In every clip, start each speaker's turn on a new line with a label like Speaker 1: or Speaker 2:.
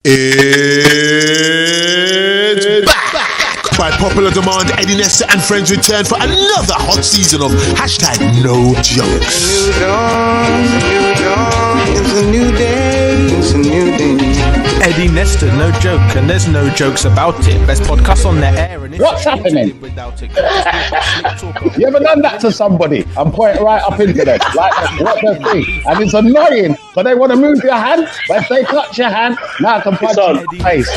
Speaker 1: It's back! By popular demand, Eddie Nesta and friends return for another hot season of hashtag no jokes.
Speaker 2: It's a new day, it's a new day.
Speaker 3: Eddie Nesta, no joke, and there's no jokes about it. Best podcast on the air. And
Speaker 4: what's happening? You ever done that to somebody and point right up into them? Like, what the thing? And it's annoying, but they want to move your hand, but if they touch your hand, now I can punch you in the face.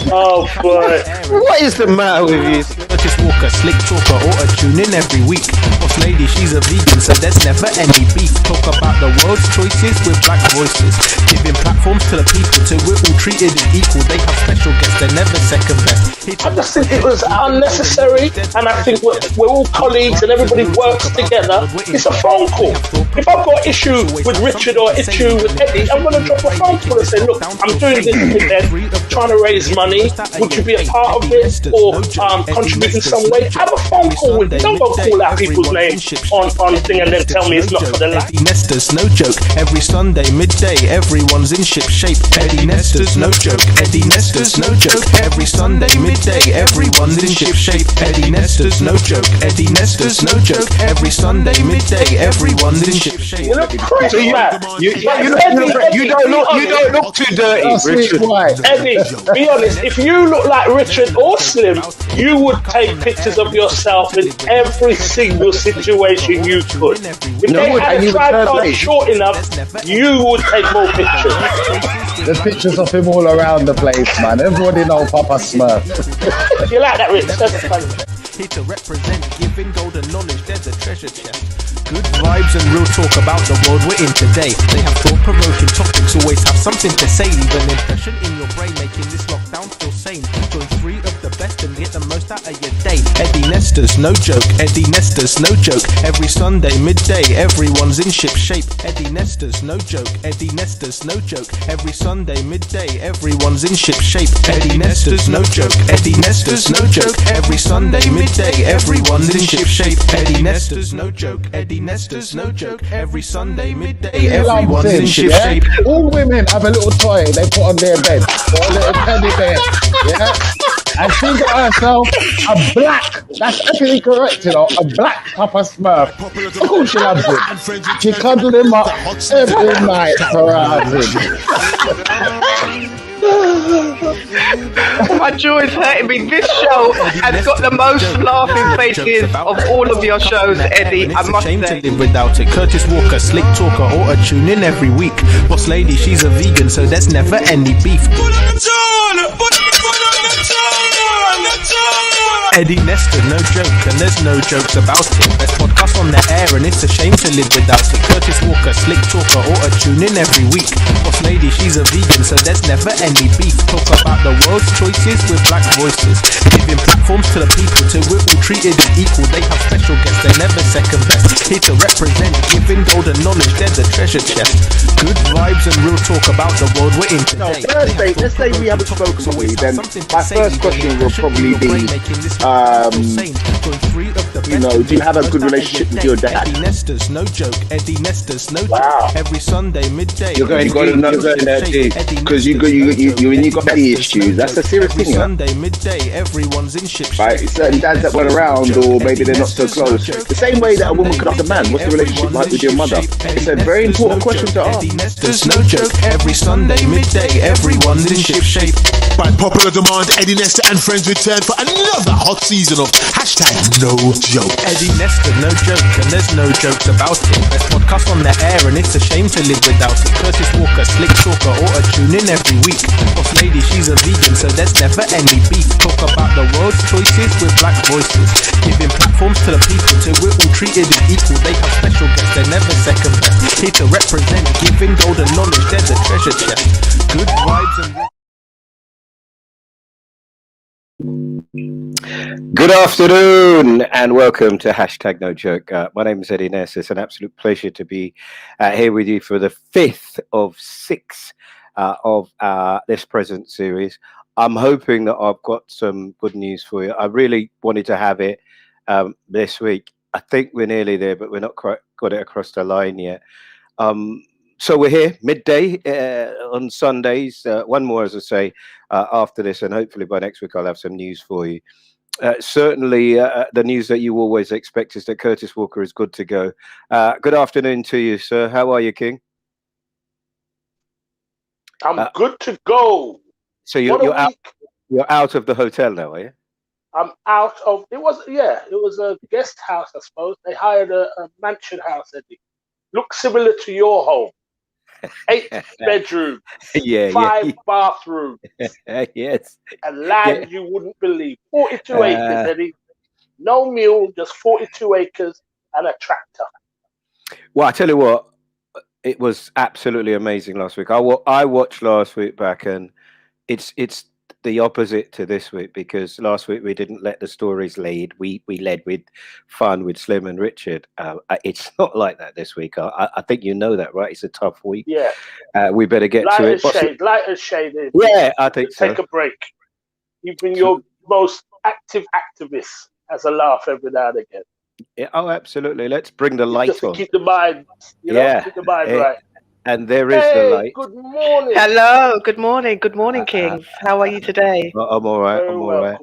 Speaker 5: Oh, boy. What is the matter with you?
Speaker 3: Curtis Walker, slick talker, auto-tune in every week. Boss lady, she's a vegan, so there's never any beef. Talk about the world's choices with black voices. Giving platforms to the people till we're all treated as equal. They have special guests, they're never second best.
Speaker 5: I just think it was unnecessary, and I think we're all colleagues and everybody works together. It's a phone call. If I've got issue with Richard or issue with Eddie, I'm going to drop a phone call and say, look, I'm doing this with Ed, trying to raise money. Would you be a part of this or contribute in some way? Have a phone call with me. Don't go call out people's names on thing and then tell me it's not for the life.
Speaker 3: Eddie Nesta's no joke. Every Sunday midday, everyone's in ship shape. Eddie Nesta's no joke. Eddie Nesta's no joke. Every Sunday midday, everyone's in ship shape. Eddie Nesta's no joke. Eddie Nesta's no joke. Every Sunday midday, everyone's in ship shape.
Speaker 5: You look crazy, man.
Speaker 6: You don't look too dirty, Richard.
Speaker 5: Eddie, be honest. If you look like Richard or Slim, you would take pictures of yourself in every single situation you could. If they had a tripod short enough, you would take more pictures.
Speaker 4: There's pictures of him all around the place, man. Everybody know Papa Smurf.
Speaker 5: You like that, Rich? That's funny.
Speaker 3: Here to represent, giving golden knowledge, there's a treasure chest. Good vibes and real talk about the world we're in today. They have thought-provoking topics, always have something to say. Leave an impression in your brain, making this lockdown feel sane. Join three of the best and get the most out of your day. Eddie Nesta's no joke, Eddie Nesta's no joke. Every Sunday midday, everyone's in ship shape. Eddie Nesta's no joke, Eddie Nesta's no joke. Every Sunday midday, everyone's in ship shape. Eddie Nesta's no joke, Eddie Nesta's no joke. Every Sunday midday, everyone's in ship shape. Eddie Nesta's no joke, Eddie Nesta's no joke. Every Sunday midday, everyone's in ship shape.
Speaker 4: All women have a little toy they put on their bed, or a little teddy bear, yeah? And she got herself a black, that's actually correct, you know, a black Papa Smurf. Of course she loves him. She cuddled him up every night around him.
Speaker 6: My jaw is hurting me. This show has got the most laughing faces of all of your shows, Eddie. I must
Speaker 3: Shame
Speaker 6: say.
Speaker 3: to live without it. Curtis Walker, slick talker, auto-tune in every week. Boss lady, she's a vegan, so there's never any beef. Eddie Nesta, no joke, and there's no jokes about it. Best podcast on the air, and it's a shame to live without it. Curtis Walker, slick talker, auto-tune in every week. Boss lady, she's a vegan, so there's never any beef. Talk about the world's choices with black voices. Giving platforms to the people till we're all treated as equal. They have special guests, they're never second best. Here to represent, giving golden knowledge, there's a treasure chest. Good vibes and real talk about the world we're in today.
Speaker 7: No, let's say we haven't spoken to you, then my first question will probably be, you know, do you have a good relationship with your dad?
Speaker 3: Eddie Nesta's no joke, Eddie Nesta's no joke.
Speaker 5: Wow.
Speaker 3: Every Sunday midday.
Speaker 7: You're going to know that because you got daddy issues. That's a serious thing, yeah.
Speaker 3: Sunday midday, everyone's in ship shape.
Speaker 7: Right, certain dads that went around, or maybe they're not so close. The same way that a woman could ask a man, what's the relationship like with your mother? It's a very important question to ask.
Speaker 3: Eddie Nesta's no joke. Every Sunday midday, everyone's in ship shape.
Speaker 1: By popular demand, Eddie Nesta and friends return for another hot season of hashtag no jokes.
Speaker 3: Eddie Nesta, no joke, and there's no jokes about it. Best podcast on the air, and it's a shame to live without it. Curtis Walker, slick talker, auto-tune in every week. Boss lady, she's a vegan, so there's never any beef. Talk about the world's choices with black voices. Giving platforms to the people till we're all treated as equal. They have special guests, they're never second best. Here to represent, giving golden knowledge, there's a treasure chest. Good vibes and...
Speaker 6: Good afternoon and welcome to hashtag no joke. My name is Eddie Ness. It's an absolute pleasure to be here with you for the 5th of 6 of this present series. I'm hoping that I've got some good news for you. I really wanted to have it this week. I think we're nearly there, but we're not quite got it across the line yet. So we're here midday on Sundays. One more, as I say, after this, and hopefully by next week I'll have some news for you. Certainly, the news that you always expect is that Curtis Walker is good to go. Good afternoon to you, sir. How are you, King?
Speaker 5: I'm good to go.
Speaker 6: So you're out of the hotel now, are you?
Speaker 5: I'm out of. It was a guest house, I suppose. They hired a mansion house, Eddie. Looks similar to your home. 8 bedrooms, 5 bathrooms.
Speaker 6: Yes.
Speaker 5: And land you wouldn't believe. 42 acres, Eddie. No mule, just 42 acres and a tractor.
Speaker 6: Well, I tell you what, it was absolutely amazing last week. I watched last week back, and it's the opposite to this week, because last week we didn't let the stories lead. We led with fun with Slim and Richard. It's not like that this week. I think you know that, right? It's a tough week.
Speaker 5: Yeah.
Speaker 6: We better get to it.
Speaker 5: Light as shade.
Speaker 6: Yeah, I think so.
Speaker 5: Take a break. You've been your most active activist as a laugh every now and again.
Speaker 6: Yeah, oh, absolutely. Let's bring the light on.
Speaker 5: Keep the mind, keep the mind right.
Speaker 6: And there is the light.
Speaker 5: Good morning.
Speaker 8: Hello. Good morning. Good morning, Kings. How are you today?
Speaker 6: I'm all right. I'm all right.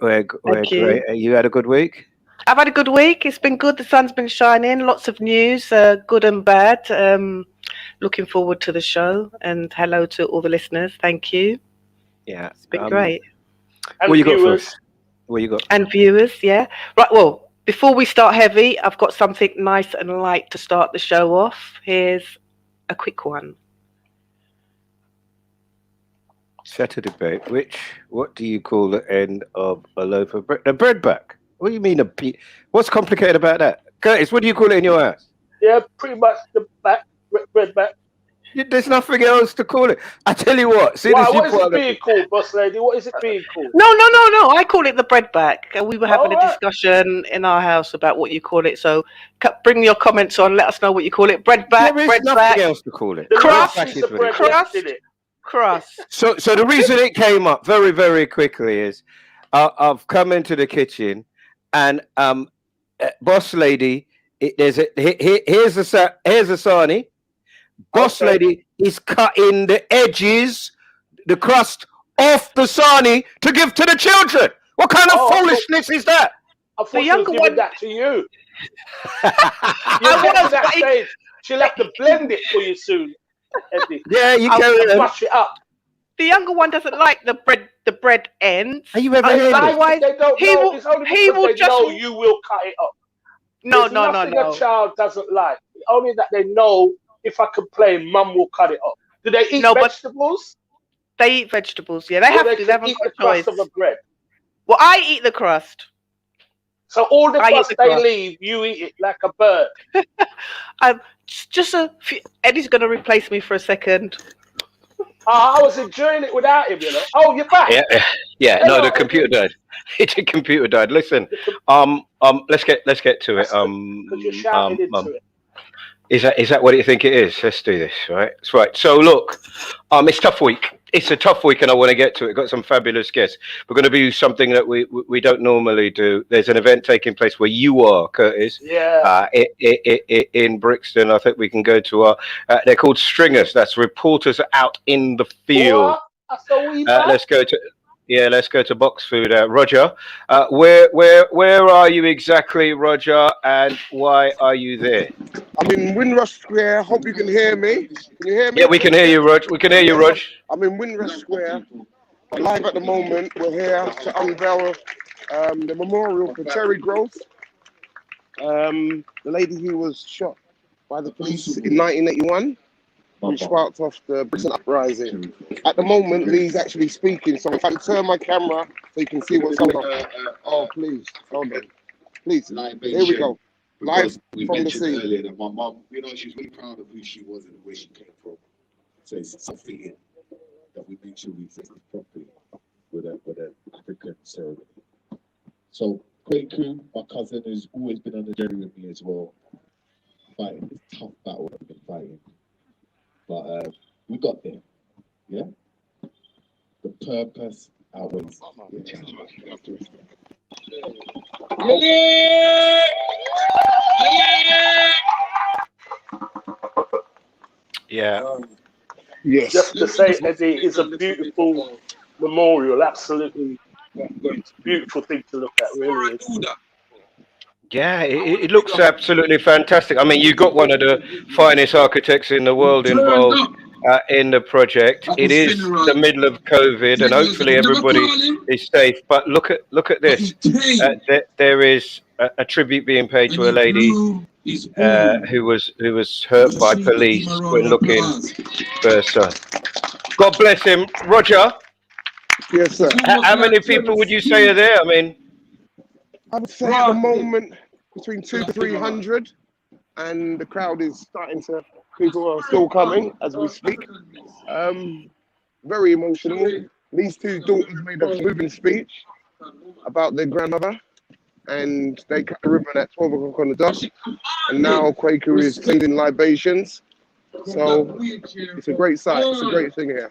Speaker 6: We're great. You had a good week?
Speaker 8: I've had a good week. It's been good. The sun's been shining. Lots of news, good and bad. Looking forward to the show. And hello to all the listeners. Thank you.
Speaker 6: Yeah.
Speaker 8: It's been great.
Speaker 5: And
Speaker 6: what you got first? What you got?
Speaker 8: And viewers, yeah. Right, well, before we start heavy, I've got something nice and light to start the show off. Here's a quick one.
Speaker 6: Set a debate. What do you call the end of a loaf of bread? The bread back. What do you mean what's complicated about that? Curtis, what do you call it in your house?
Speaker 5: Yeah, pretty much the back, bread back.
Speaker 6: There's nothing else to call it. I tell you what.
Speaker 5: What is it being called, boss lady? What is it being called?
Speaker 8: No. I call it the bread back. We were having a discussion in our house about what you call it. So bring your comments on. Let us know what you call it. Bread back.
Speaker 6: There is
Speaker 8: bread
Speaker 6: nothing
Speaker 8: back.
Speaker 6: else to call it.
Speaker 8: Crust.
Speaker 6: So the reason it came up very, very quickly is I've come into the kitchen and boss lady. Here's a sarnie. Boss lady is cutting the edges, the crust off the sarnie to give to the children. What kind of foolishness is that?
Speaker 5: I thought the younger one that to you. She'll have to blend it for you soon, Eddie.
Speaker 6: Yeah, you can
Speaker 5: mash it up.
Speaker 8: The younger one doesn't like the bread ends.
Speaker 6: Are you ever heard
Speaker 5: it? They don't know. It's only because they know you will cut it up.
Speaker 8: No.
Speaker 5: A child doesn't like. Only that they know. If I complain, Mum will cut it up. Do they eat vegetables?
Speaker 8: They eat vegetables. Yeah, they have to. They haven't
Speaker 5: eat
Speaker 8: got
Speaker 5: the crust of the bread.
Speaker 8: Well, I eat the crust.
Speaker 5: So all the crust they leave, you eat it like a bird.
Speaker 8: Just a few. Eddie's going to replace me for a second.
Speaker 5: I was enjoying it without him, you know. Oh, you're back.
Speaker 6: Yeah. No, the computer died. The computer died. Listen, let's get to it.
Speaker 5: Because you're shouting into it.
Speaker 6: Is that what you think it is? Let's do this, right? That's right. So look, it's a tough week. It's a tough week, and I want to get to it. Got some fabulous guests. We're going to do something that we don't normally do. There's an event taking place where you are, Curtis.
Speaker 5: Yeah.
Speaker 6: In Brixton, I think we can go to our. They're called Stringers. That's reporters out in the field. Let's go to Box Food. Roger, where are you exactly, Roger, and why are you there?
Speaker 9: I'm in Windrush Square. Hope you can hear me. Can you hear me?
Speaker 6: Yeah, we can hear you, Rog.
Speaker 9: I'm in Windrush Square. Live at the moment. We're here to unveil the memorial for Terry Gross, the lady who was shot by the police in 1981. Who sparked off the Brixton uprising. At the moment, Lee's actually speaking, so if I can turn my camera so you can see what's going on. Please, hold on. Please, here we go. Live from the scene.
Speaker 10: Earlier that my mum, she was really proud of who she was and where she came from. So it's something that we make sure we fix it properly with an African ceremony. So, great crew, my cousin who's always been on the journey with me as well. Fighting this tough battle that we've been fighting. But we got there, yeah? The purpose outweighs the challenge.
Speaker 6: Yeah.
Speaker 9: Yes.
Speaker 5: Just to say, Eddie, it's a beautiful memorial. Absolutely beautiful thing to look at, really is.
Speaker 6: Yeah, it looks absolutely fantastic. I mean, you got one of the finest architects in the world involved in the project. It is the middle of COVID, and hopefully everybody is safe. But look at this. There is a tribute being paid to a lady who was hurt by police when looking for her son. God bless him, Roger.
Speaker 9: Yes, sir.
Speaker 6: How many people would you say are there? I mean,
Speaker 9: I would say at the moment between 200 to 300, and the crowd is starting to. People are still coming as we speak. Very emotional. These two daughters made a moving speech about their grandmother, and they cut the ribbon at 12 o'clock on the dot. And now Quaker is sending libations. So it's a great sight. It's a great thing here.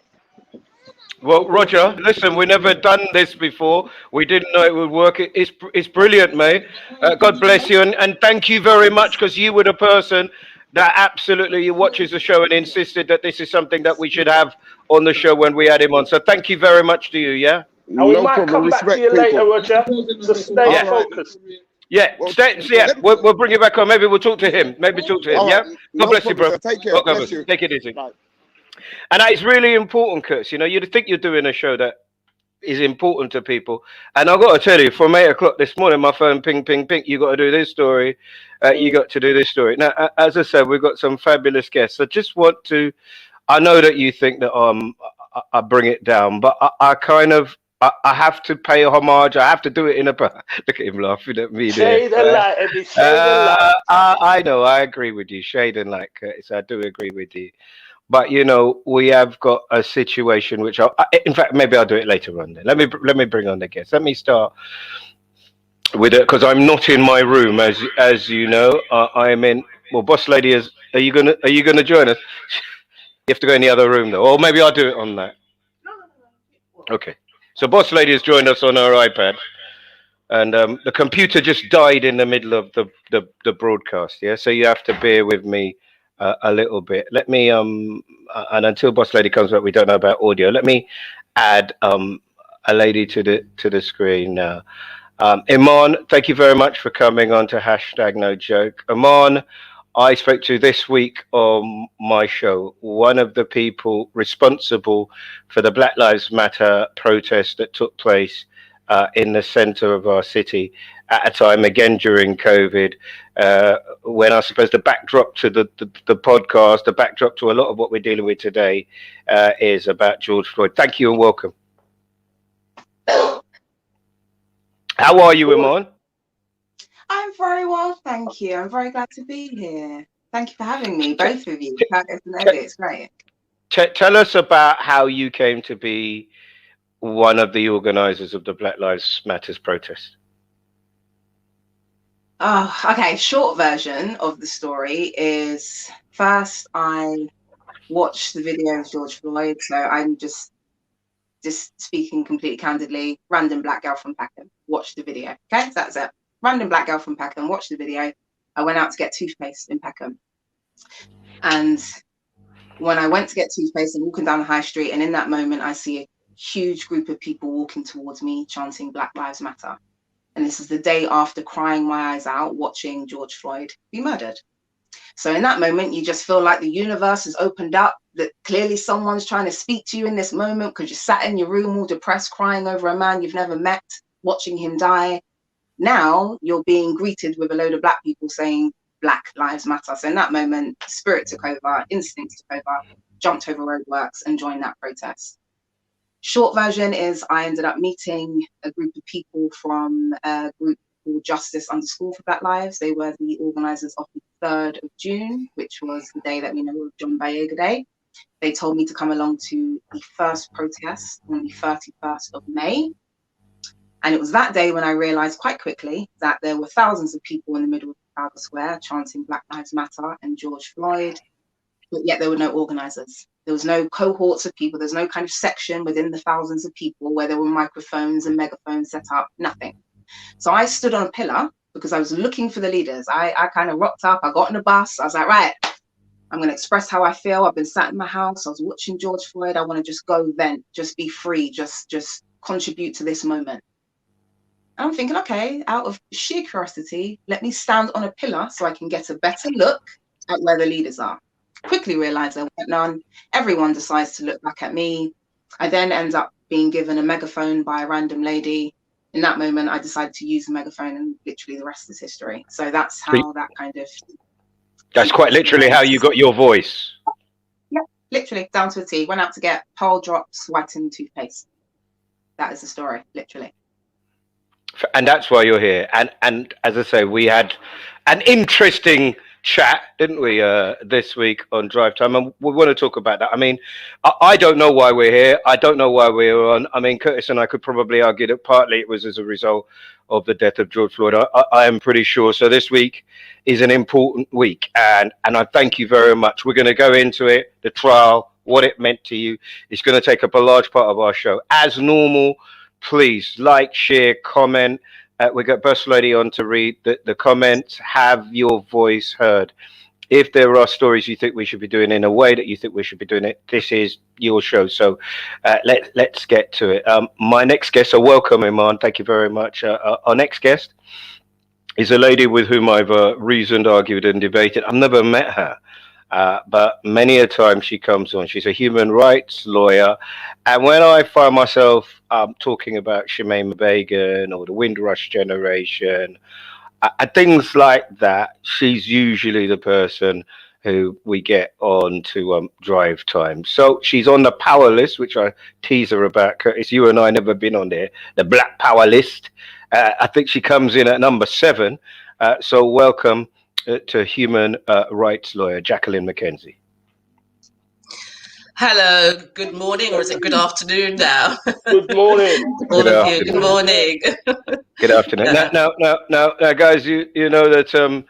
Speaker 6: well, Roger, listen, we never done this before. We didn't know it would work. It's brilliant, mate. God bless you, and thank you very much, because you were the person that absolutely watches the show and insisted that this is something that we should have on the show when we had him on. So thank you very much to you, yeah?
Speaker 5: And we might come back to you later, Roger, to stay focused.
Speaker 6: Yeah, we'll bring you back on. Maybe we'll talk to him. Yeah? God bless you, bro.
Speaker 9: Take care. Bless you.
Speaker 6: Take it easy. Bye. And that is really important, Kurtz. You know, you'd think you're doing a show that is important to people. And I've got to tell you, from 8 o'clock this morning, my phone ping, ping, ping. You got to do this story. You got to do this story. Now, as I said, we've got some fabulous guests. I just want to, I know that you think that I bring it down, but I have to pay homage. I have to do it in a. Look at him laughing at me.
Speaker 5: Shade and light, Eddie. Shade and light.
Speaker 6: I know. I agree with you. Shade and light, Curtis. I do agree with you. But you know, we have got a situation which, in fact, maybe I'll do it later on. Then let me bring on the guests. Let me start with it, because I'm not in my room, as you know. I am in. Well, boss lady is. Are you gonna join us? You have to go in the other room though, or maybe I'll do it on that. Okay. So boss lady has joined us on her iPad, and the computer just died in the middle of the broadcast. Yeah, so you have to bear with me a little bit. Let me and until boss lady comes back, we don't know about audio. Let me add a lady to the screen now. Iman, thank you very much for coming on to hashtag No Joke. Iman, I spoke to this week on my show, one of the people responsible for the Black Lives Matter protest that took place in the center of our city at a time, again, during COVID, when I suppose the backdrop to the podcast, the backdrop to a lot of what we're dealing with today is about George Floyd. Thank you and welcome. How are you, Iman?
Speaker 11: I'm very well, thank you. I'm very glad to be here. Thank you for having me, both of you. It's great.
Speaker 6: Tell us about how you came to be one of the organizers of the Black Lives Matters protest.
Speaker 11: Oh, okay. Short version of the story is, first I watched the video of George Floyd. So I'm just speaking completely candidly. Random black girl from Peckham. Watched the video. Okay, so that's it. Random black girl from Peckham. Watched the video. I went out to get toothpaste in Peckham, and when I went to get toothpaste, I'm walking down the high street, and in that moment, I see a huge group of people walking towards me, chanting Black Lives Matter. And this is the day after crying my eyes out, watching George Floyd be murdered. So in that moment, you just feel like the universe has opened up, that clearly someone's trying to speak to you in this moment, because you sat in your room all depressed, crying over a man you've never met, watching him die. Now you're being greeted with a load of black people saying Black Lives Matter. So in that moment, spirit took over, instincts took over, jumped over roadworks and joined that protest. Short version is I ended up meeting a group of people from a group called Justice _ for Black Lives. They were the organisers of the 3rd of June, which was the day that we know of John Boyega Day. They told me to come along to the first protest on the 31st of May. And it was that day when I realised quite quickly that there were thousands of people in the middle of Trafalgar Square chanting Black Lives Matter and George Floyd, but yet there were no organisers. There was no cohorts of people. There's no kind of section within the thousands of people where there were microphones and megaphones set up, nothing. So I stood on a pillar because I was looking for the leaders. I kind of rocked up, I got on the bus. I was like, right, I'm going to express how I feel. I've been sat in my house. I was watching George Floyd. I want to just go vent, just be free, just contribute to this moment. And I'm thinking, okay, out of sheer curiosity, let me stand on a pillar so I can get a better look at where the leaders are. Quickly realize there weren't none. Everyone decides to look back at me. I then end up being given a megaphone by a random lady. In that moment, I decided to use the megaphone, and literally the rest is history. So that's how that kind of...
Speaker 6: That's quite literally how you got your voice.
Speaker 11: Yeah, literally, down to a T. Went out to get Pearl Drops whitened toothpaste. That is the story, literally.
Speaker 6: And that's why you're here. And as I say, we had an interesting chat, didn't we, this week on Drive Time, and we want to talk about that. I mean, I don't know why we're here. I don't know why we're on. I mean, Curtis and I could probably argue that partly it was as a result of the death of George Floyd. I am pretty sure. So this week is an important week, and I thank you very much. We're going to go into it, the trial, what it meant to you. It's going to take up a large part of our show. As normal, please like, share, comment. We got Bus Lady on to read the comments. Have your voice heard. If there are stories you think we should be doing in a way that you think we should be doing it, this is your show. So let's get to it. My next guest, so welcome, Iman. Thank you very much. Our next guest is a lady with whom I've reasoned, argued, and debated. I've never met her. But many a time she comes on. She's a human rights lawyer. And when I find myself talking about Shemaima Begum or the Windrush generation, things like that, she's usually the person who we get on to Drive Time. So she's on the power list, which I tease her about. Curtis, you and I never been on there, the Black Power list. I think she comes in at number 7. So welcome to human rights lawyer Jacqueline McKenzie.
Speaker 12: Hello, good morning, or is it good afternoon now?
Speaker 5: Good morning.
Speaker 12: All of you, good morning.
Speaker 6: Good afternoon. Now, guys, you know that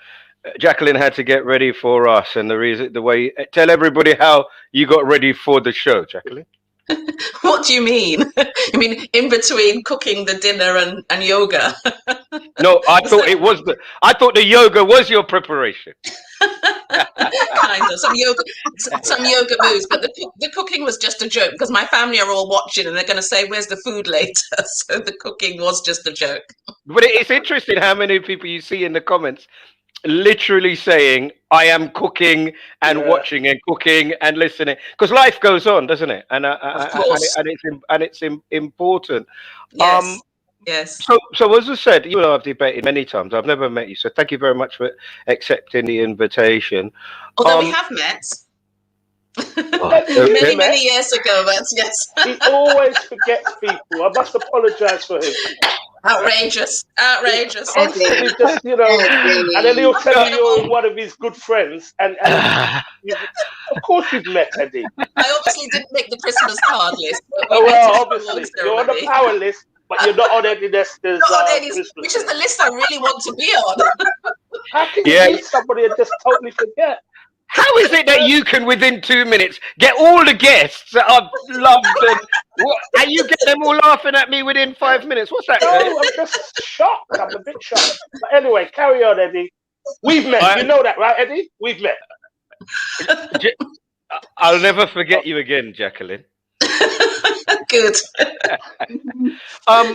Speaker 6: Jacqueline had to get ready for us, and the way, tell everybody how you got ready for the show, Jacqueline.
Speaker 12: What do you mean? You mean in between cooking the dinner and yoga?
Speaker 6: No, I thought the yoga was your preparation.
Speaker 12: Kind of some yoga moves, but the cooking was just a joke because my family are all watching and they're going to say, "Where's the food later?" So the cooking was just a joke.
Speaker 6: But it's interesting how many people you see in the comments literally saying, "I am cooking and watching and cooking and listening," because life goes on, doesn't it? And it's important.
Speaker 12: Yes. Yes.
Speaker 6: So as I said, you and I have debated many times. I've never met you, so thank you very much for accepting the invitation.
Speaker 12: Although we have met many years ago, but yes.
Speaker 5: He always forgets people. I must apologise for him.
Speaker 12: Outrageous.
Speaker 5: Constantly just, and then he'll tell you you're one of his good friends, and of course you've met Eddie.
Speaker 12: I obviously didn't make the Christmas card list.
Speaker 5: Obviously you're on the power list, but you're not on Eddie Nestor's
Speaker 12: which is the list I really want to be on.
Speaker 5: How can you meet somebody and just totally forget?
Speaker 6: How is it that you can, within 2 minutes, get all the guests that I've loved and you get them all laughing at me within 5 minutes? What's that?
Speaker 5: No, I'm just shocked. I'm a bit shocked. But anyway, carry on, Eddie. We've met. You know that, right, Eddie? We've met.
Speaker 6: I'll never forget you again, Jacqueline.
Speaker 12: Good.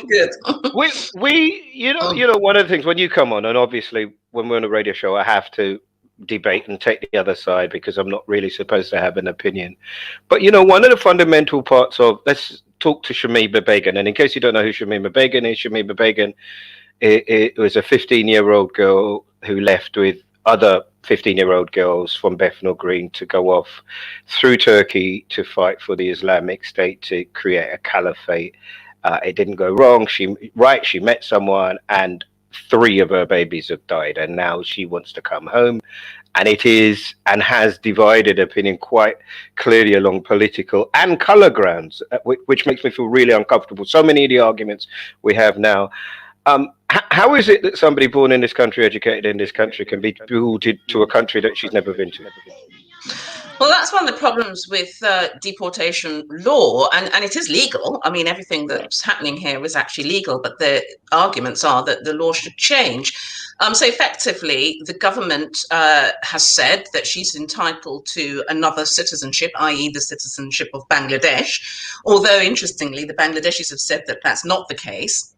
Speaker 6: Good. We one of the things when you come on, and obviously when we're on a radio show, I have to debate and take the other side because I'm not really supposed to have an opinion. But one of the fundamental parts of, let's talk to Shemaima Begum. And in case you don't know who Shemaima Begum is, Shemaima Begum it was a 15-year-old girl who left with other 15-year-old girls from Bethnal Green to go off through Turkey to fight for the Islamic State to create a caliphate. It didn't go wrong. She met someone, and 3 of her babies have died, and now she wants to come home. And it is and has divided opinion quite clearly along political and colour grounds, which makes me feel really uncomfortable. So many of the arguments we have now. How is it that somebody born in this country, educated in this country, can be deported to a country that she's never been to?
Speaker 12: Well, that's one of the problems with deportation law, and it is legal. I mean, everything that's happening here is actually legal, but the arguments are that the law should change. So effectively, the government has said that she's entitled to another citizenship, i.e. the citizenship of Bangladesh. Although, interestingly, the Bangladeshis have said that that's not the case.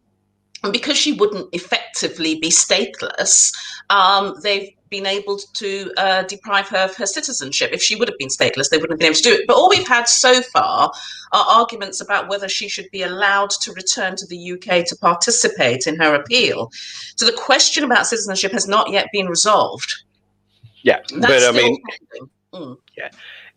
Speaker 12: And because she wouldn't effectively be stateless, they've been able to deprive her of her citizenship. If she would have been stateless, they wouldn't have been able to do it. But all we've had so far are arguments about whether she should be allowed to return to the UK to participate in her appeal. So the question about citizenship has not yet been resolved.
Speaker 6: Yeah,
Speaker 12: That's
Speaker 6: but I
Speaker 12: still
Speaker 6: mean,
Speaker 12: pending.
Speaker 6: yeah,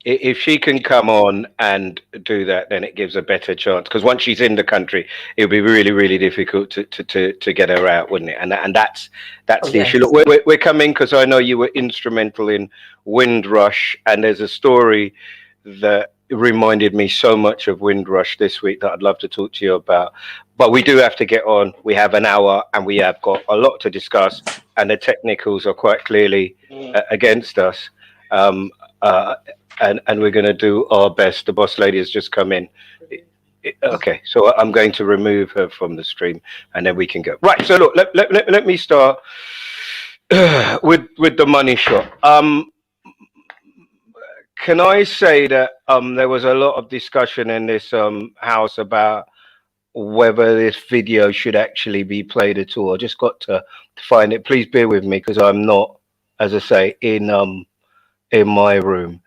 Speaker 6: if she can come on and do that, then it gives a better chance. Because once she's in the country, it would be really, really difficult to get her out, wouldn't it? And that's the issue. Look, we're coming because I know you were instrumental in Windrush, and there's a story that reminded me so much of Windrush this week that I'd love to talk to you about. But we do have to get on. We have an hour, and we have got a lot to discuss, and the technicals are quite clearly against us. And we're going to do our best. The boss lady has just come in. Okay, so I'm going to remove her from the stream, and then we can go. Right. So look, let me start with the money shot. Can I say that there was a lot of discussion in this house about whether this video should actually be played at all? I just got to find it. Please bear with me because I'm not, as I say, in my room.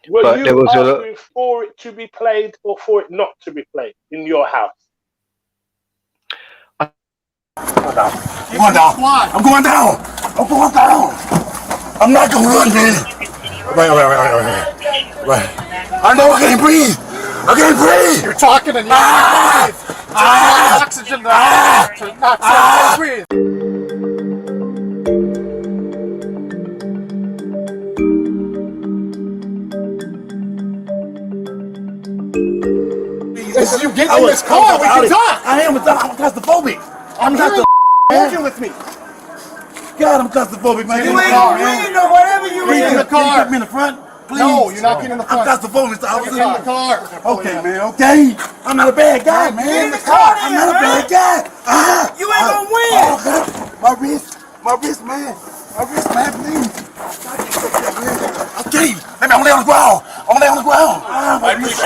Speaker 5: Were
Speaker 6: But there
Speaker 5: you
Speaker 6: was
Speaker 5: arguing for it to be played or for it not to be played in your house?
Speaker 13: I'm going down. I'm going down. I'm going down. I'm not gonna run, man. Right. I know I can't breathe. I can't breathe.
Speaker 14: You're talking and you can't breathe. Oxygen to not so breathe. As you get in this car, we can talk.
Speaker 13: I am claustrophobic.
Speaker 14: I'm here working with me.
Speaker 13: God, I'm claustrophobic, man.
Speaker 14: You ain't reading or whatever you read. Get in the car.
Speaker 13: Get me in the front, please.
Speaker 14: No, you're not getting in the front.
Speaker 13: I'm claustrophobic.
Speaker 14: Get in the car.
Speaker 13: Okay, man. Okay. I'm not a bad guy, man.
Speaker 14: Get in the car.
Speaker 13: I'm not a bad guy.
Speaker 14: You ain't gonna win.
Speaker 13: Oh, God. My wrist, man. My wrist, man, please. Okay. Let me lay on the ground. I'm gonna lay on the ground. My wrist.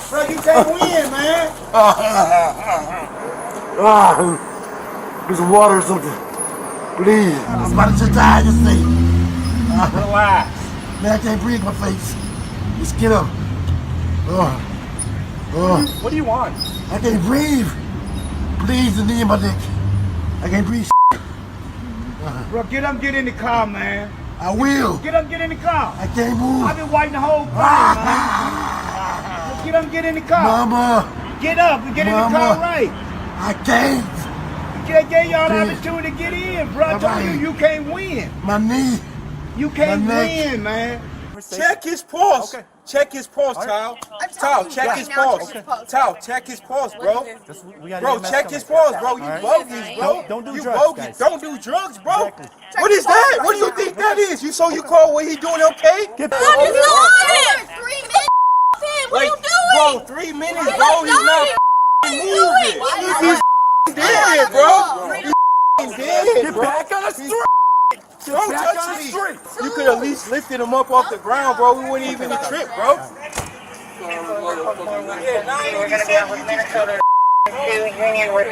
Speaker 14: Bro, you can't win, man.
Speaker 13: Get some water or something. Please. I'm about to just die, just say.
Speaker 14: Relax.
Speaker 13: Man, I can't breathe in my face. Just get up.
Speaker 14: What do you want?
Speaker 13: I can't breathe. Please, the knee in my neck. I can't breathe.
Speaker 14: Bro, get up, get in the car, man.
Speaker 13: I will.
Speaker 14: Get up, get in the car.
Speaker 13: I can't move.
Speaker 14: I've been waiting the whole time, man. Get up, get in the car.
Speaker 13: Mama.
Speaker 14: Get up and get in the car right.
Speaker 13: I can't.
Speaker 14: They gave y'all the opportunity to get in, bro. I told you can't win.
Speaker 13: My knee.
Speaker 14: You can't win, man.
Speaker 15: Check his pulse. Okay. Check his pulse, Tal. Tal, check his pulse. Tal, check his pulse, bro. Bro, check his pulse, bro. You bogus, bro.
Speaker 14: Don't do
Speaker 15: you
Speaker 14: drugs,
Speaker 15: bogus.
Speaker 14: guys.
Speaker 15: Don't do drugs, bro. What is that? What do you think that is? You so you call what he doing okay?
Speaker 14: Get
Speaker 15: back.
Speaker 16: What is on it? 3 minutes. What are you doing?
Speaker 15: Bro, 3 minutes, bro. He's not moving. He's dead, bro. He's dead,
Speaker 14: Get
Speaker 15: bro.
Speaker 14: back on the street.
Speaker 15: Don't touch me. You could at least lifted him up off the ground, bro. We wouldn't even trip, bro. Yeah, 987. Minnesota Union with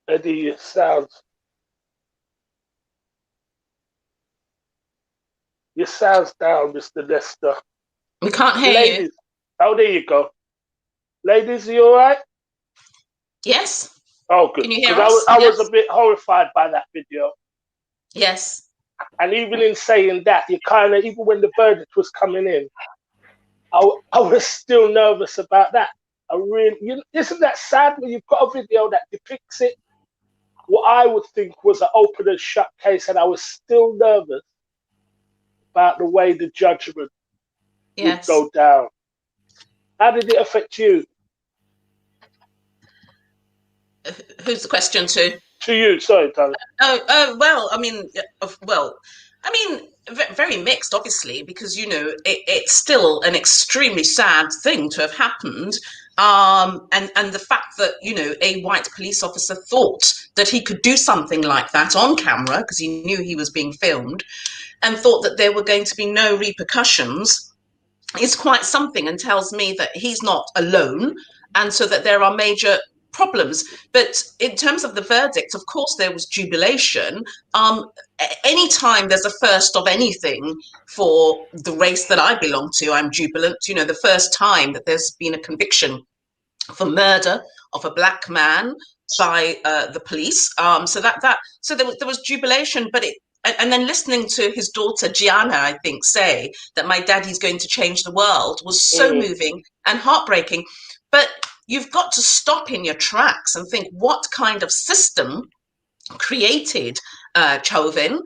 Speaker 5: Eddie, it sounds Your sound's down, Mr. Lester.
Speaker 12: We can't hear
Speaker 5: Ladies.
Speaker 12: you.
Speaker 5: Oh, there you go. Ladies, are you all right?
Speaker 12: Yes.
Speaker 5: Oh, good.
Speaker 12: Can you hear
Speaker 5: Because
Speaker 12: us?
Speaker 5: I
Speaker 12: Yes.
Speaker 5: was a bit horrified by that video.
Speaker 12: Yes.
Speaker 5: And even in saying that, you kind of, even when the verdict was coming in, I was still nervous about that. Isn't that sad when you've got a video that depicts it? What I would think was an open and shut case, and I was still nervous about the way the judgment would go down. How did it affect you?
Speaker 12: Who's the question to?
Speaker 5: To you, sorry, darling.
Speaker 12: Well, very mixed, obviously, because, you know, it's still an extremely sad thing to have happened. And the fact that, you know, a white police officer thought that he could do something like that on camera, because he knew he was being filmed, and thought that there were going to be no repercussions, is quite something, and tells me that he's not alone, and so that there are major problems. But in terms of the verdict, of course, there was jubilation. Anytime there's a first of anything for the race that I belong to, I'm jubilant. You know, the first time that there's been a conviction for murder of a black man by the police. So there was jubilation, but and then listening to his daughter Gianna, I think, say that my daddy's going to change the world was so moving and heartbreaking. But you've got to stop in your tracks and think, what kind of system created Chauvin?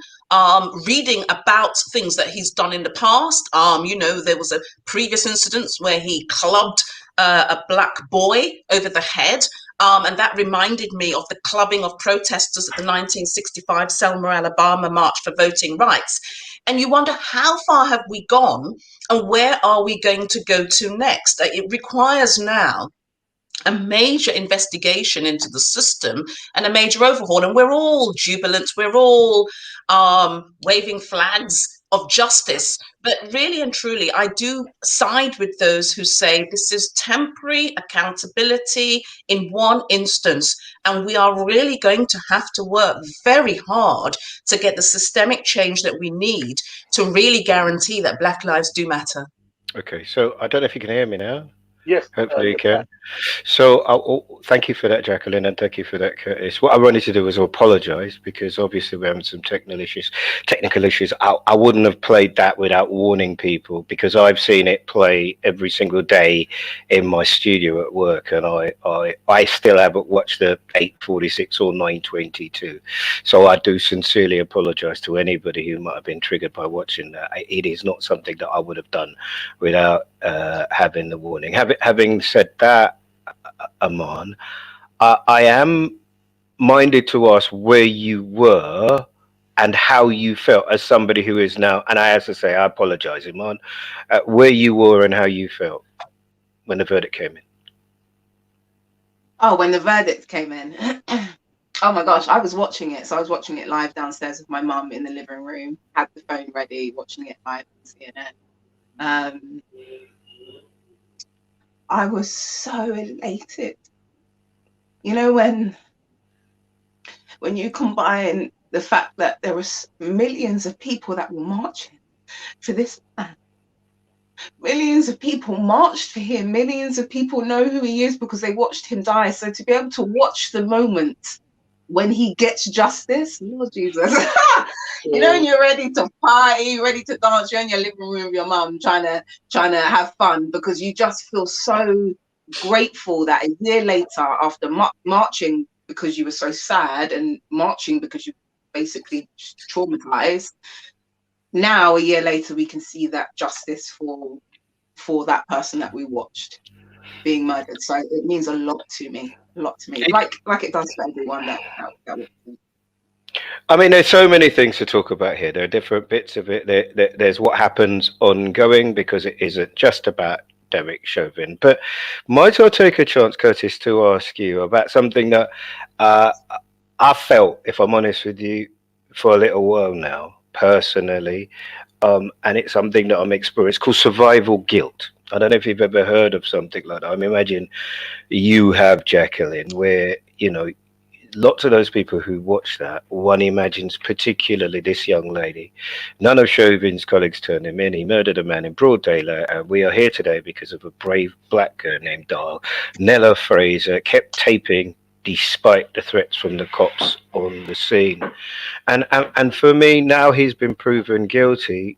Speaker 12: Reading about things that he's done in the past. You know, there was a previous incident where he clubbed a black boy over the head. And that reminded me of the clubbing of protesters at the 1965 Selma, Alabama March for Voting Rights. And you wonder, how far have we gone and where are we going to go to next? It requires now a major investigation into the system and a major overhaul. And we're all jubilant. We're all waving flags of justice. But really and truly, I do side with those who say this is temporary accountability in one instance. And we are really going to have to work very hard to get the systemic change that we need to really guarantee that Black lives do matter.
Speaker 6: Okay, so I don't know if you can hear me now.
Speaker 5: Yes.
Speaker 6: Hopefully you can. So thank you for that, Jacqueline, and thank you for that, Curtis. What I wanted to do was apologise, because obviously we're having some technical issues. I wouldn't have played that without warning people, because I've seen it play every single day in my studio at work, and I still haven't watched the 8:46 or 9:22. So I do sincerely apologise to anybody who might have been triggered by watching that. It is not something that I would have done without having the warning. Having said that, Aman, I am minded to ask where you were and how you felt as somebody who is now, and I have to say, I apologize, Aman, where you were and how you felt when the verdict came in.
Speaker 11: Oh, when the verdict came in. Oh my gosh, I was watching it. So I was watching it live downstairs with my mum in the living room, had the phone ready, watching it live on CNN. I was so elated. You know, when you combine the fact that there was millions of people that were marching for this man. Millions of people marched for him. Millions of people know who he is because they watched him die. So to be able to watch the moment when he gets justice, Lord Jesus, you know, you're ready to party, ready to dance, you're in your living room with your mum trying to have fun, because you just feel so grateful that a year later, after marching because you were so sad and marching because you basically traumatized, now a year later we can see that justice for that person that we watched being murdered. So it means a lot to me, like it does for everyone that
Speaker 6: I mean, there's so many things to talk about here. There are different bits of it. There's what happens ongoing, because it isn't just about Derek Chauvin. But might I take a chance, Curtis, to ask you about something that I felt, if I'm honest with you, for a little while now, personally, and it's something that I'm exploring. It's called survival guilt. I don't know if you've ever heard of something like that. I mean, imagine you have, Jacqueline, where, you know, lots of those people who watch that, one imagines particularly this young lady. None of Chauvin's colleagues turned him in. He murdered a man in broad daylight, and we are here today because of a brave black girl named Nella Fraser kept taping despite the threats from the cops on the scene. And for me, now he's been proven guilty.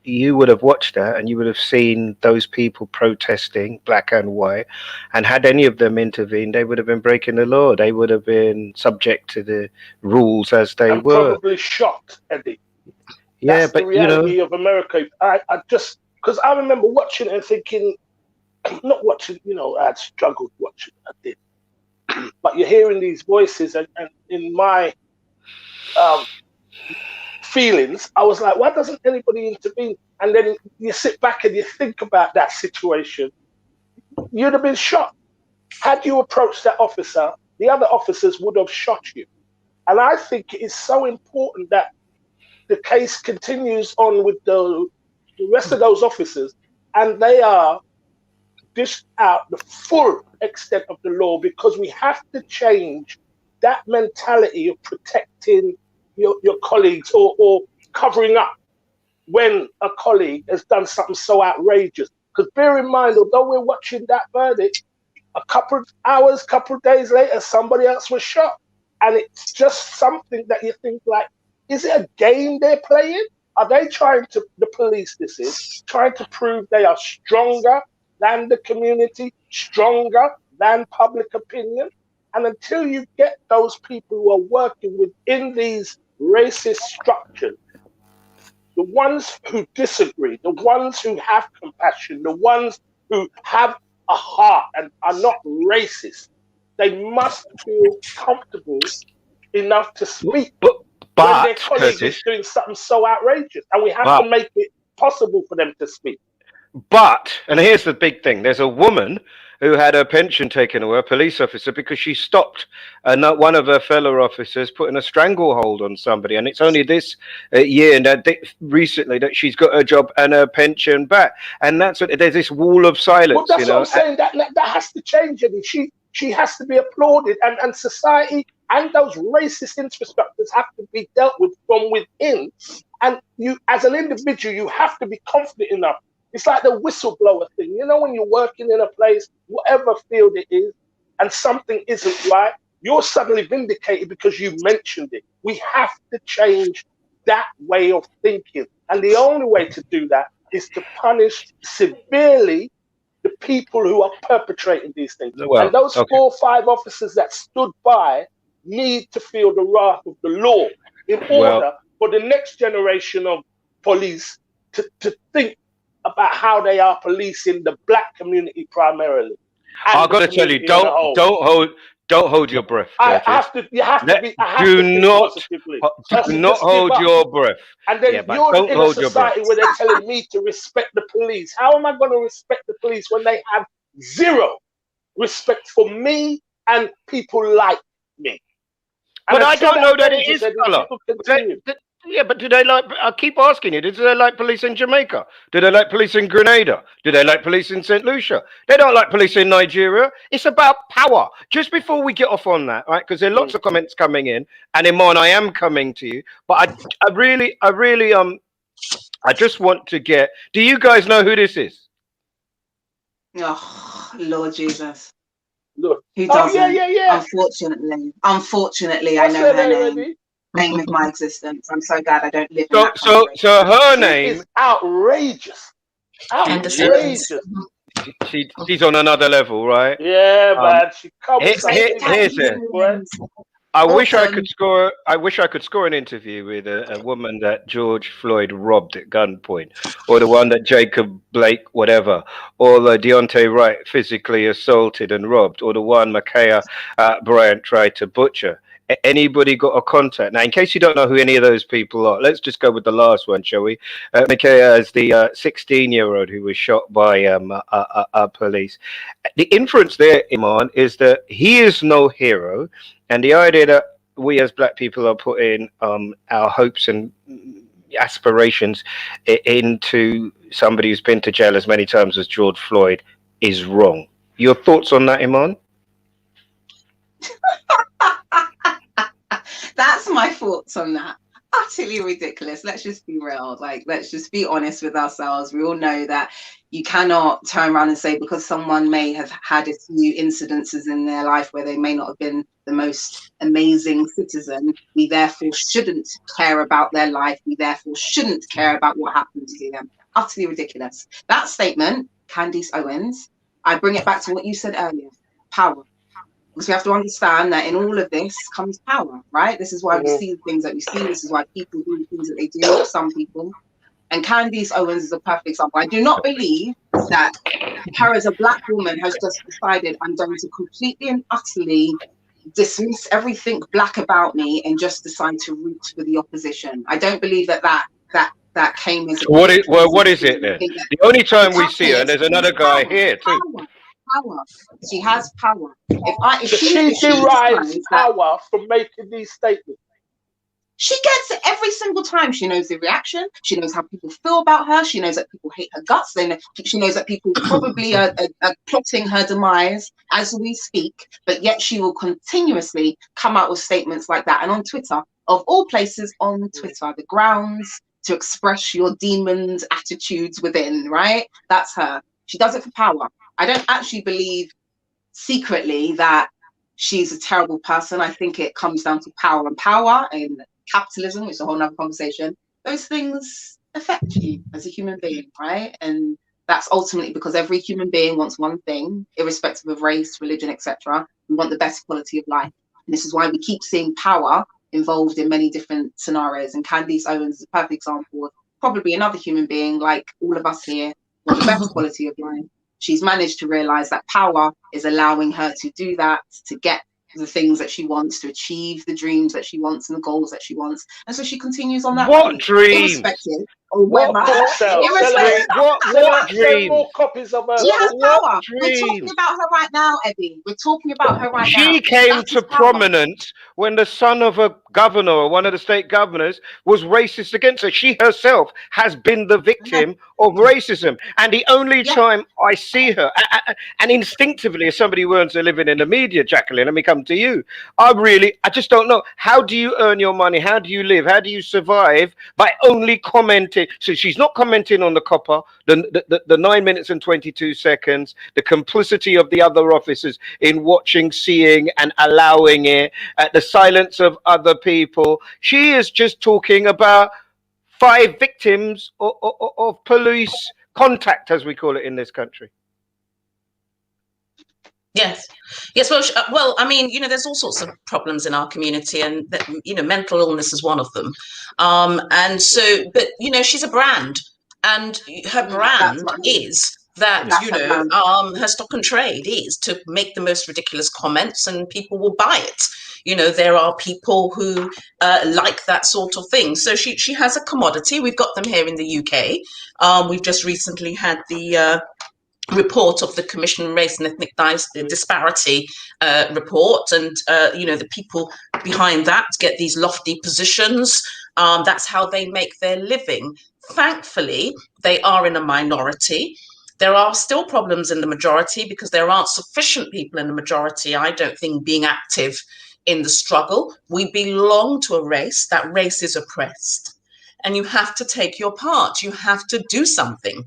Speaker 6: You would have watched that and you would have seen those people protesting, black and white, and had any of them intervened, they would have been breaking the law. They would have been subject to the rules as they were.
Speaker 5: Probably shocked, Eddie.
Speaker 6: Yeah,
Speaker 5: That's
Speaker 6: but
Speaker 5: the reality of America. I just, because I remember watching it and thinking, not watching, I had struggled watching it, I did. But you're hearing these voices, and in my feelings, I was like, why doesn't anybody intervene? And then you sit back and you think about that situation. You'd have been shot. Had you approached that officer, the other officers would have shot you. And I think it is so important that the case continues on with the rest of those officers, and they are dished out the full extent of the law, because we have to change that mentality of protecting your colleagues or covering up when a colleague has done something so outrageous. Because bear in mind, although we're watching that verdict, a couple of hours, couple of days later, somebody else was shot. And it's just something that you think, like, is it a game they're playing? Are they trying to, the police this is, trying to prove they are stronger than the community, stronger than public opinion? And until you get those people who are working within these racist structures, the ones who disagree, the ones who have compassion, the ones who have a heart and are not racist, they must feel comfortable enough to speak when their colleague is doing something so outrageous. And we have to make it possible for them to speak.
Speaker 6: But, and here's the big thing, there's a woman who had her pension taken away, a police officer, because she stopped one of her fellow officers putting a stranglehold on somebody. And it's only this year and recently that she's got her job and her pension back. And that's what, there's this wall of silence.
Speaker 5: Well, that's what I'm saying, that has to change, Eddie. She has to be applauded, and society and those racist infrastructures have to be dealt with from within. And you, as an individual, you have to be confident enough. It's like the whistleblower thing. You know, when you're working in a place, whatever field it is, and something isn't right, you're suddenly vindicated because you mentioned it. We have to change that way of thinking. And the only way to do that is to punish severely the people who are perpetrating these things.
Speaker 6: Well,
Speaker 5: and those 4 or 5 officers that stood by need to feel the wrath of the law in order for the next generation of police to think about how they are policing the black community primarily.
Speaker 6: I've got to tell you, don't hold your breath.
Speaker 5: You have to be.
Speaker 6: Do not hold your breath.
Speaker 5: And then you're in a society where they're telling me to respect the police. How am I going to respect the police when they have zero respect for me and people like me?
Speaker 6: But I don't know that it is colour. Yeah, but do they like, I keep asking you, do they like police in Jamaica? Do they like police in Grenada? Do they like police in St. Lucia? They don't like police in Nigeria. It's about power. Just before we get off on that, right, because there are lots of comments coming in, and Iman, I am coming to you, but I really, I just want to get, do you guys know who this is?
Speaker 11: Oh, Lord Jesus.
Speaker 5: Look.
Speaker 11: Who doesn't?
Speaker 5: Yeah.
Speaker 11: Unfortunately, I know her name. Name of my existence. I'm so glad I don't live in that country.
Speaker 6: So her name
Speaker 5: is outrageous. Outrageous.
Speaker 6: She's on another level, right?
Speaker 5: Yeah, man. She comes.
Speaker 6: Here's it. I wish I could score an interview with a woman that George Floyd robbed at gunpoint, or the one that Jacob Blake, whatever, or the Deontay Wright physically assaulted and robbed, or the one Ma'Khia Bryant tried to butcher. Anybody got a contact? Now, in case you don't know who any of those people are, let's just go with the last one, shall we? Ma'Khia is the 16-year-old who was shot by police. The inference there, Iman, is that he is no hero, and the idea that we as black people are putting our hopes and aspirations into somebody who's been to jail as many times as George Floyd is wrong. Your thoughts on that, Iman?
Speaker 11: That's my thoughts on that. Utterly ridiculous. Let's just be real. Like, let's just be honest with ourselves. We all know that you cannot turn around and say because someone may have had a few incidences in their life where they may not have been the most amazing citizen, we therefore shouldn't care about their life. We therefore shouldn't care about what happened to them. Utterly ridiculous. That statement, Candace Owens, I bring it back to what you said earlier, power. Because we have to understand that in all of this comes power, right? This is why we see the things that we see. This is why people do the things that they do, some people. And Candace Owens is a perfect example. I do not believe that her as a black woman has just decided I'm going to completely and utterly dismiss everything black about me and just decide to root for the opposition. I don't believe that came as a
Speaker 6: what is it then? The only time we see her, and there's another guy here too.
Speaker 11: Power. She has power. If
Speaker 5: she derives power from making these statements.
Speaker 11: She gets it every single time. She knows the reaction. She knows how people feel about her. She knows that people hate her guts. She knows that people probably are plotting her demise as we speak. But yet she will continuously come out with statements like that. And on Twitter, of all places, on Twitter, the grounds to express your demons, attitudes within, right? That's her. She does it for power. I don't actually believe secretly that she's a terrible person. I think it comes down to power, and capitalism, which is a whole nother conversation. Those things affect you as a human being, right? And that's ultimately because every human being wants one thing, irrespective of race, religion, etc. We want the best quality of life. And this is why we keep seeing power involved in many different scenarios. And Candace Owens is a perfect example of probably another human being like all of us here want the best quality of life. She's managed to realize that power is allowing her to do that, to get the things that she wants, to achieve the dreams that she wants and the goals that she wants. And so she continues on that
Speaker 6: What
Speaker 11: way,
Speaker 6: dreams?
Speaker 11: irrespective of
Speaker 5: What
Speaker 11: whether,
Speaker 5: dream? More copies of her.
Speaker 11: She has power. We're
Speaker 6: dreams?
Speaker 11: talking about her right now, Eddie. We're talking about her right now.
Speaker 6: She came to prominence when the son of a governor or one of the state governors was racist against her. She herself has been the victim of racism. And the only time I see her, and instinctively, as somebody who earns a living in the media, Jacqueline, let me come to you. I just don't know. How do you earn your money? How do you live? How do you survive? By only commenting. So she's not commenting on the copper, the 9 minutes and 22 seconds, the complicity of the other officers in watching, seeing, and allowing it, the silence of other people. She is just talking about 5 victims of police contact, as we call it in this country.
Speaker 12: Yes. Well, I mean, there's all sorts of problems in our community, and mental illness is one of them. And so, but she's a brand, and her brand is that her stock and trade is to make the most ridiculous comments, and people will buy it. There are people who like that sort of thing. So she has a commodity. We've got them here in the UK. We've just recently had the report of the Commission on Race and Ethnic Disparity report, and the people behind that get these lofty positions. That's how they make their living. Thankfully, they are in a minority. There are still problems in the majority because there aren't sufficient people in the majority, I don't think, being active in the struggle. We belong to a race. That race is oppressed, and you have to take your part. You have to do something,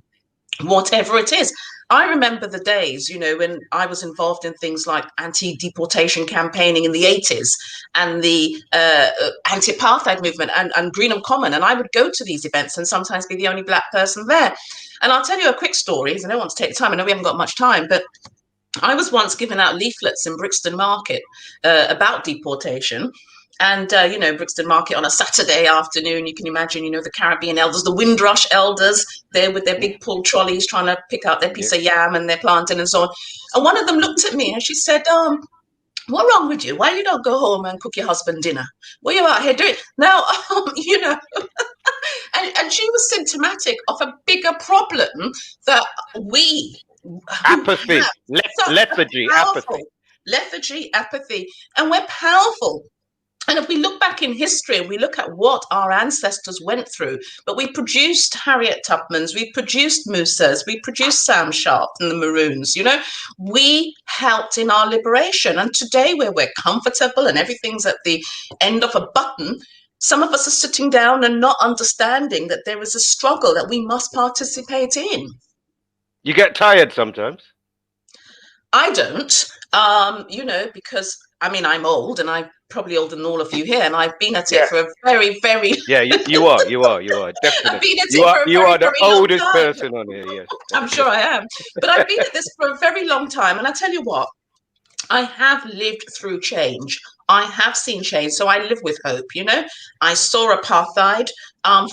Speaker 12: whatever it is. I remember the days, when I was involved in things like anti-deportation campaigning in the 80s and the anti-apartheid movement and Greenham Common. And I would go to these events and sometimes be the only black person there. And I'll tell you a quick story, because I don't want to take the time. I know we haven't got much time, but I was once giving out leaflets in Brixton Market about deportation. And, Brixton Market on a Saturday afternoon, you can imagine, the Caribbean elders, the Windrush elders, there with their big pull trolleys trying to pick out their piece of yam and their plantain and so on. And one of them looked at me and she said, what wrong with you? Why you don't go home and cook your husband dinner? What are you out here doing? Now, and she was symptomatic of a bigger problem that we...
Speaker 6: Apathy, lethargy, apathy.
Speaker 12: Lethargy, apathy. And we're powerful. And if we look back in history and we look at what our ancestors went through, but we produced Harriet Tubmans, we produced Musas, we produced Sam Sharp and the Maroons, you know, we helped in our liberation. And today where we're comfortable and everything's at the end of a button, some of us are sitting down and not understanding that there is a struggle that we must participate in.
Speaker 6: You get tired sometimes?
Speaker 12: I don't, you know, because I mean, I'm old and I'm probably older than all of you here, and I've been at it for a very, very...
Speaker 6: Yeah, you are, definitely.
Speaker 12: I've been at it for a
Speaker 6: you
Speaker 12: very,
Speaker 6: are the
Speaker 12: very long
Speaker 6: oldest
Speaker 12: time.
Speaker 6: person on here, yes.
Speaker 12: I'm sure I am. But I've been at this for a very long time, and I tell you what, I have lived through change. I have seen change, so I live with hope, you know. I saw apartheid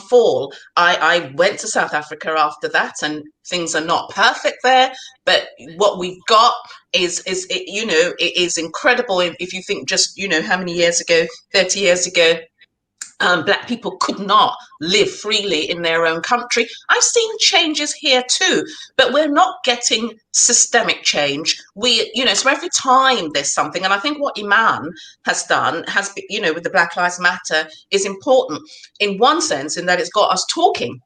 Speaker 12: fall. I went to South Africa after that, and things are not perfect there, but what we've got is you know, it is incredible. If you think just, you know, how many years ago, 30 years ago, Black people could not live freely in their own country. I've seen changes here too, but we're not getting systemic change. You know, so every time there's something, and I think what Iman has done has, you know, with the Black Lives Matter is important in one sense, in that it's got us talking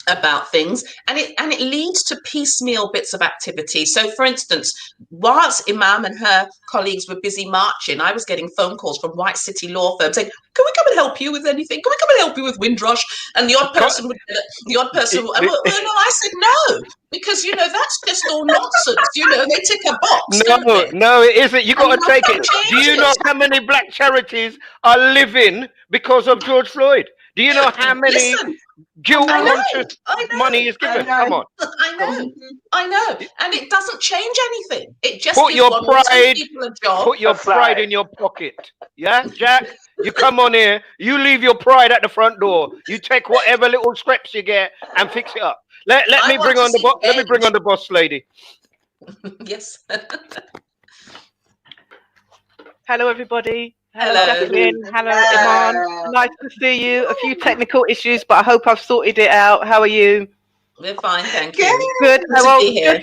Speaker 12: about things, and it leads to piecemeal bits of activity. So for instance, whilst Imam and her colleagues were busy marching, I was getting phone calls from white city law firms saying, can we come and help you with anything? Can we come and help you with Windrush? And the odd person would, well, no, I said no, because, you know, that's just all nonsense. You know, they tick a box.
Speaker 6: No, it isn't. You got to take it. Do you know how many black charities are living because of George Floyd? Do you know how many guilt-conscious money is given? Come on.
Speaker 12: I know. And it doesn't change anything. It just
Speaker 6: put
Speaker 12: gives
Speaker 6: your
Speaker 12: one or two
Speaker 6: pride.
Speaker 12: people a job.
Speaker 6: Put your pride in your pocket. Yeah, Jack. You come on here. You leave your pride at the front door. You take whatever little scraps you get and fix it up. Let me bring on the boss lady.
Speaker 12: Yes.
Speaker 8: Hello, everybody. Hello,
Speaker 12: Hello.
Speaker 8: Jacqueline. Hello, Iman. Nice to see you. A few technical issues, but I hope I've sorted it out. How are you?
Speaker 12: We're fine, thank you.
Speaker 8: Good.
Speaker 12: Good to be here.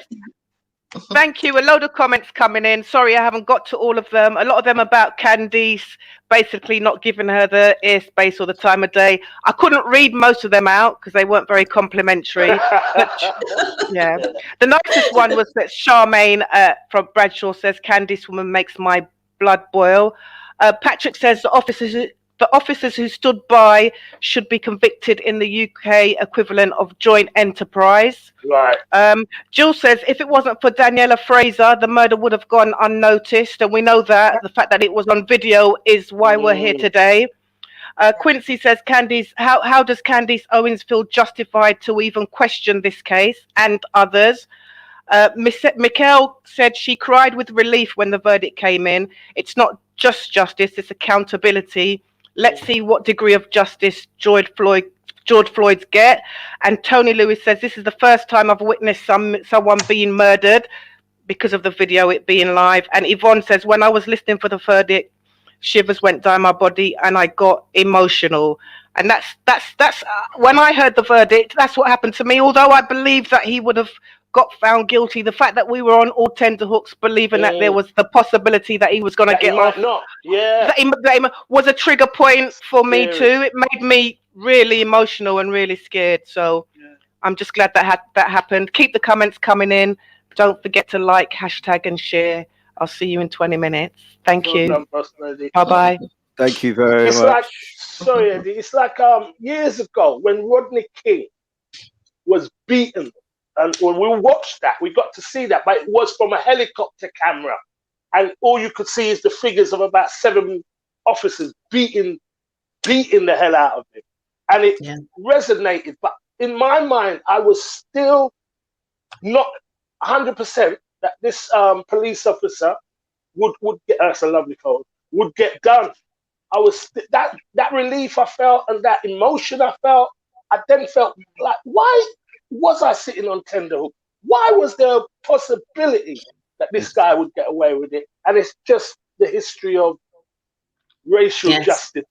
Speaker 8: Thank you. A load of comments coming in. Sorry, I haven't got to all of them. A lot of them about Candace, basically not giving her the airspace or the time of day. I couldn't read most of them out because they weren't very complimentary. But, yeah. The nicest one was that Charmaine from Bradshaw says, Candace woman makes my blood boil. Patrick says the officers who stood by should be convicted in the UK equivalent of joint enterprise.
Speaker 5: Right.
Speaker 8: Jill says if it wasn't for Daniela Fraser, the murder would have gone unnoticed, and we know that the fact that it was on video is why we're here today. Quincy says, Candace, how does Candace Owens feel justified to even question this case and others? Mikkel said she cried with relief when the verdict came in. It's not just justice, it's accountability. Let's see what degree of justice George Floyd's get. And Tony Lewis says, this is the first time I've witnessed someone being murdered because of the video, it being live. And Yvonne says, when I was listening for the verdict, shivers went down my body and I got emotional. And that's when I heard the verdict, that's what happened to me. Although I believe that he would have got found guilty, the fact that we were on all tenterhooks believing that there was the possibility that he was going to get off, that he was a trigger point for me too. It made me really emotional and really scared. So I'm just glad that happened. Keep the comments coming in. Don't forget to like, hashtag and share. I'll see you in 20 minutes. Thank you. Bye-bye.
Speaker 6: Thank you very much.
Speaker 5: Like, sorry, Eddie, it's like years ago when Rodney King was beaten. And when we watched that, we got to see that, but it was from a helicopter camera. And all you could see is the figures of about 7 officers beating the hell out of him. And it resonated. But in my mind, I was still not 100% that this police officer would get, that's a lovely photo, would get done. I was, that relief I felt and that emotion I felt, I then felt like, why was I sitting on tenterhook? Why was there a possibility that this guy would get away with it? And it's just the history of racial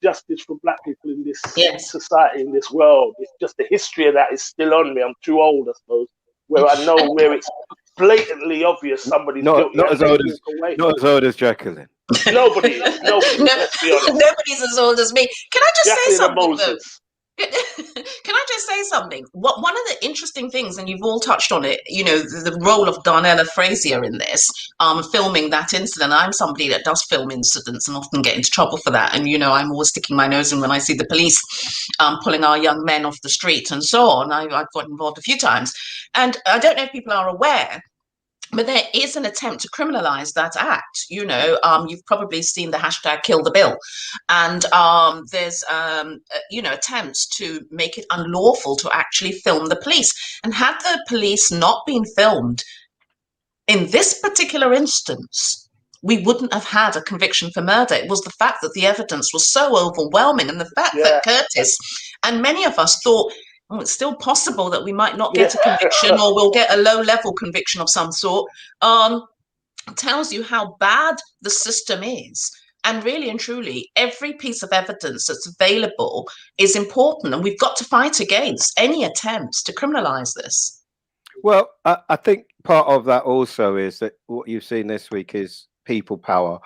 Speaker 5: justice for black people in this society, in this world. It's just the history of that is still on me. I'm too old, I suppose, where I know where it's blatantly obvious somebody's guilty.
Speaker 6: Not
Speaker 5: and
Speaker 6: as
Speaker 5: they
Speaker 6: old
Speaker 5: walk
Speaker 6: as
Speaker 5: away.
Speaker 6: not as old as Jacqueline.
Speaker 5: Nobody is. Let's be honest.
Speaker 12: Nobody's as old as me. Can I just say
Speaker 5: Jacqueline and
Speaker 12: something though?
Speaker 5: Moses.
Speaker 12: Can I just say something? One of the interesting things, and you've all touched on it, you know, the role of Darnella Frazier in this, filming that incident. I'm somebody that does film incidents and often get into trouble for that. And, you know, I'm always sticking my nose in when I see the police pulling our young men off the street and so on. I've got involved a few times. And I don't know if people are aware, but there is an attempt to criminalize that act. You know, you've probably seen the hashtag Kill the Bill, and there's you know, attempts to make it unlawful to actually film the police. And had the police not been filmed in this particular instance, we wouldn't have had a conviction for murder. It was the fact that the evidence was so overwhelming, and the fact that Curtis and many of us thought, oh, it's still possible that we might not get a conviction, or we'll get a low-level conviction of some sort, tells you how bad the system is. And really and truly, every piece of evidence that's available is important, and we've got to fight against any attempts to criminalise this.
Speaker 6: Well, I think part of that also is that what you've seen this week is people power.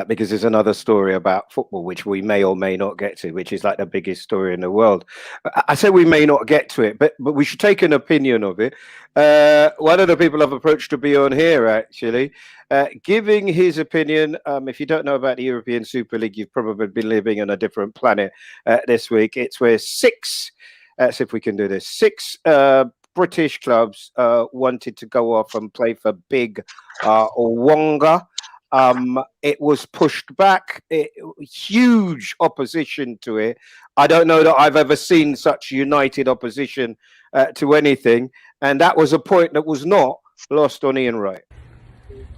Speaker 6: Because there's another story about football, which we may or may not get to, which is like the biggest story in the world. I say we may not get to it, but we should take an opinion of it. One of the people I've approached to be on here, actually, giving his opinion. If you don't know about the European Super League, you've probably been living on a different planet this week. It's where six, see if we can do this, six British clubs wanted to go off and play for big Wonga. It was pushed back, huge opposition to it. I don't know that I've ever seen such united opposition to anything. And that was a point that was not lost on Ian Wright.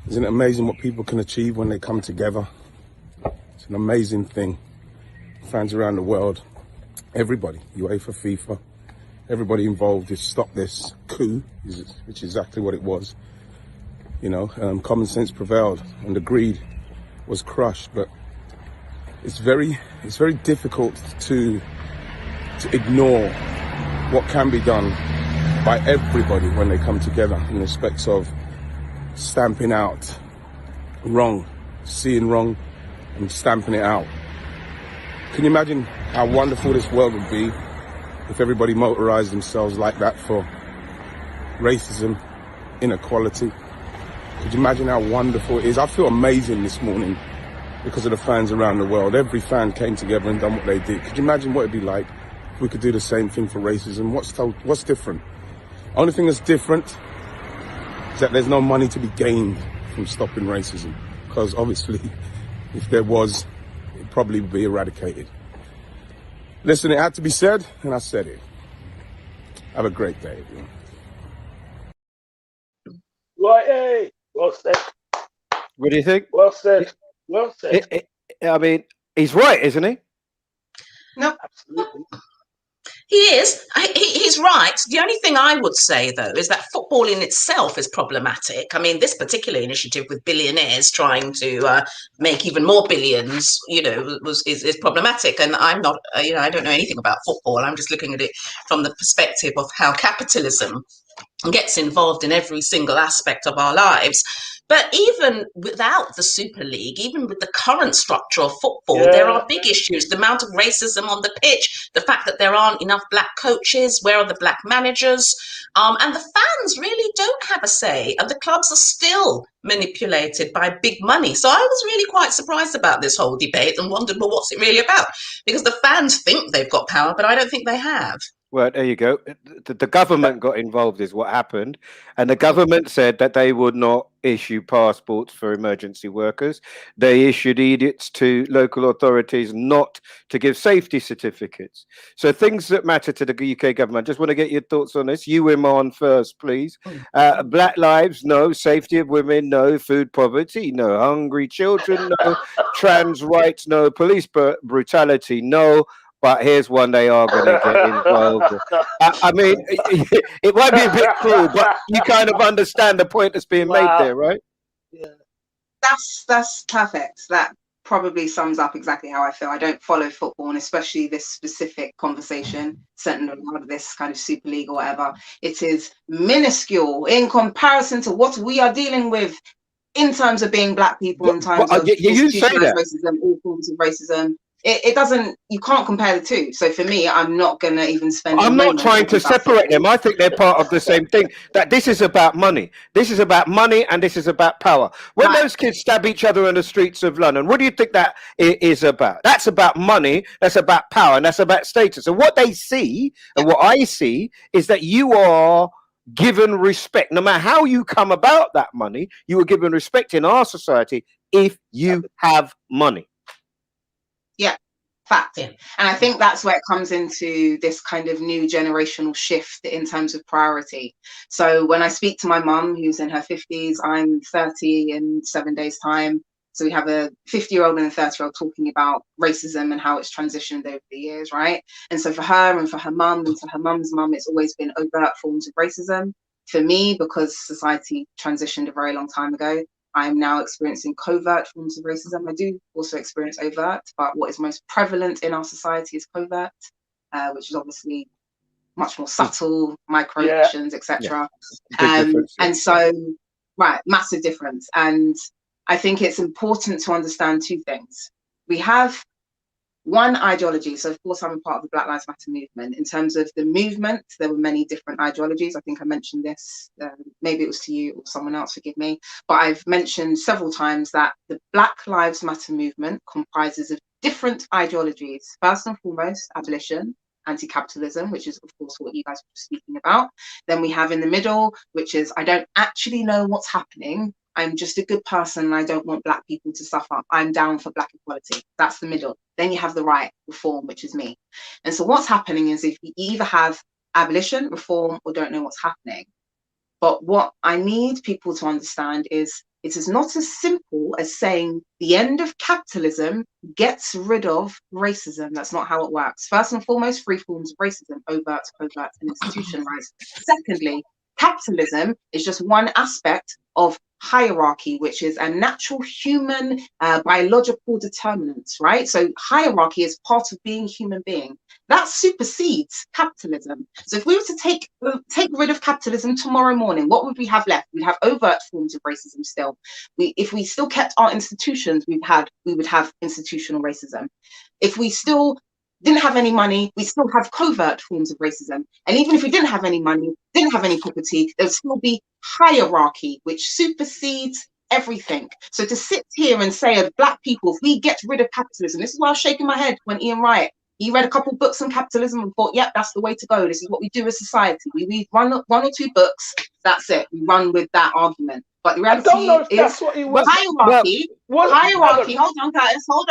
Speaker 13: Isn't it amazing what people can achieve when they come together? It's an amazing thing. Fans around the world, everybody, UEFA, FIFA, everybody involved to stop this coup, which is exactly what it was. You know, common sense prevailed and the greed was crushed. But it's very difficult to ignore what can be done by everybody when they come together in respects of stamping out wrong, seeing wrong and stamping it out. Can you imagine how wonderful this world would be if everybody motorized themselves like that for racism, inequality? Could you imagine how wonderful it is? I feel amazing this morning because of the fans around the world. Every fan came together and done what they did. Could you imagine what it'd be like if we could do the same thing for racism? What's different? Only thing that's different is that there's no money to be gained from stopping racism. Because obviously, if there was, it probably would be eradicated. Listen, it had to be said, and I said it. Have a great day, everyone.
Speaker 5: Right, hey. Well said.
Speaker 6: What do you think?
Speaker 5: Well said. Well said.
Speaker 6: I mean, he's right, isn't he?
Speaker 12: No,
Speaker 5: absolutely.
Speaker 12: He is. He's right. The only thing I would say, though, is that football in itself is problematic. I mean, this particular initiative with billionaires trying to make even more billions, you know, is problematic. And I'm not, you know, I don't know anything about football. I'm just looking at it from the perspective of how capitalism gets involved in every single aspect of our lives. But even without the Super League, even with the current structure of football, there are big issues. The amount of racism on the pitch, the fact that there aren't enough black coaches, where are the black managers? And the fans really don't have a say, and the clubs are still manipulated by big money. So I was really quite surprised about this whole debate and wondered, well, what's it really about? Because the fans think they've got power, but I don't think they have.
Speaker 6: Well, there you go. The government got involved is what happened. And the government said that they would not issue passports for emergency workers. They issued edicts to local authorities not to give safety certificates. So things that matter to the UK government. Just want to get your thoughts on this. You, Iman, first, please. Black lives, no. Safety of women, no. Food poverty, no. Hungry children, no. Trans rights, no. Police brutality, no. But here's one they are going to get involved. I mean, it might be a bit cruel, but you kind of understand the point that's being made there, right?
Speaker 11: Yeah. That's perfect. That probably sums up exactly how I feel. I don't follow football, and especially this specific conversation centered around this kind of Super League or whatever. It is minuscule in comparison to what we are dealing with in terms of being black people, in terms of institutionalized racism, all forms of racism. It doesn't, you can't compare the two. So for me, I'm not going to even spend
Speaker 6: I'm not trying to separate them. I think they're part of the same thing. That this is about money. This is about money, and this is about power. When those kids stab each other in the streets of London, what do you think that is about? That's about money, that's about power, and that's about status. And what they see, and what I see, is that you are given respect. No matter how you come about that money, you are given respect in our society if you have money.
Speaker 11: Yeah, fact. Yeah. And I think that's where it comes into this kind of new generational shift in terms of priority. So when I speak to my mum, who's in her 50s, I'm 30 in 7 days' time. So we have a 50-year-old and a 30-year-old talking about racism and how it's transitioned over the years, right? And so for her and for her mum and for her mum's mum, it's always been overt forms of racism. For me, because society transitioned a very long time ago, I'm now experiencing covert forms of racism. I do also experience overt, but what is most prevalent in our society is covert, which is obviously much more subtle, microaggressions, etc. And so, massive difference. And I think it's important to understand two things. We have one ideology. So of course, I'm a part of the Black Lives Matter movement. In terms of the movement, there were many different ideologies. I think I mentioned this, maybe it was to you or someone else, forgive me. But I've mentioned several times that the Black Lives Matter movement comprises of different ideologies. First and foremost, abolition, anti-capitalism, which is of course what you guys were speaking about. Then we have in the middle, which is, I don't actually know what's happening. I'm just a good person and I don't want black people to suffer. I'm down for black equality. That's the middle. Then you have the right, reform, which is me. And so what's happening is if you either have abolition, reform, or don't know what's happening. But what I need people to understand is it is not as simple as saying the end of capitalism gets rid of racism. That's not how it works. First and foremost, three forms of racism: overt, covert, and institutionalized. Secondly, capitalism is just one aspect of hierarchy, which is a natural human biological determinant, right? So hierarchy is part of being a human being. That supersedes capitalism. So if we were to take rid of capitalism tomorrow morning, what would we have left? We'd have overt forms of racism still. If we still kept our institutions, we would have institutional racism. If we still didn't have any money, we still have covert forms of racism. And even if we didn't have any money, didn't have any property, there would still be hierarchy, which supersedes everything. So to sit here and say as black people, if we get rid of capitalism, this is why I was shaking my head when Ian Wright, he read a couple books on capitalism and thought, yep, that's the way to go. This is what we do as society. We read one or two books, that's it. We run with that argument. But the reality is hierarchy. Hierarchy. Hold on, guys. Hold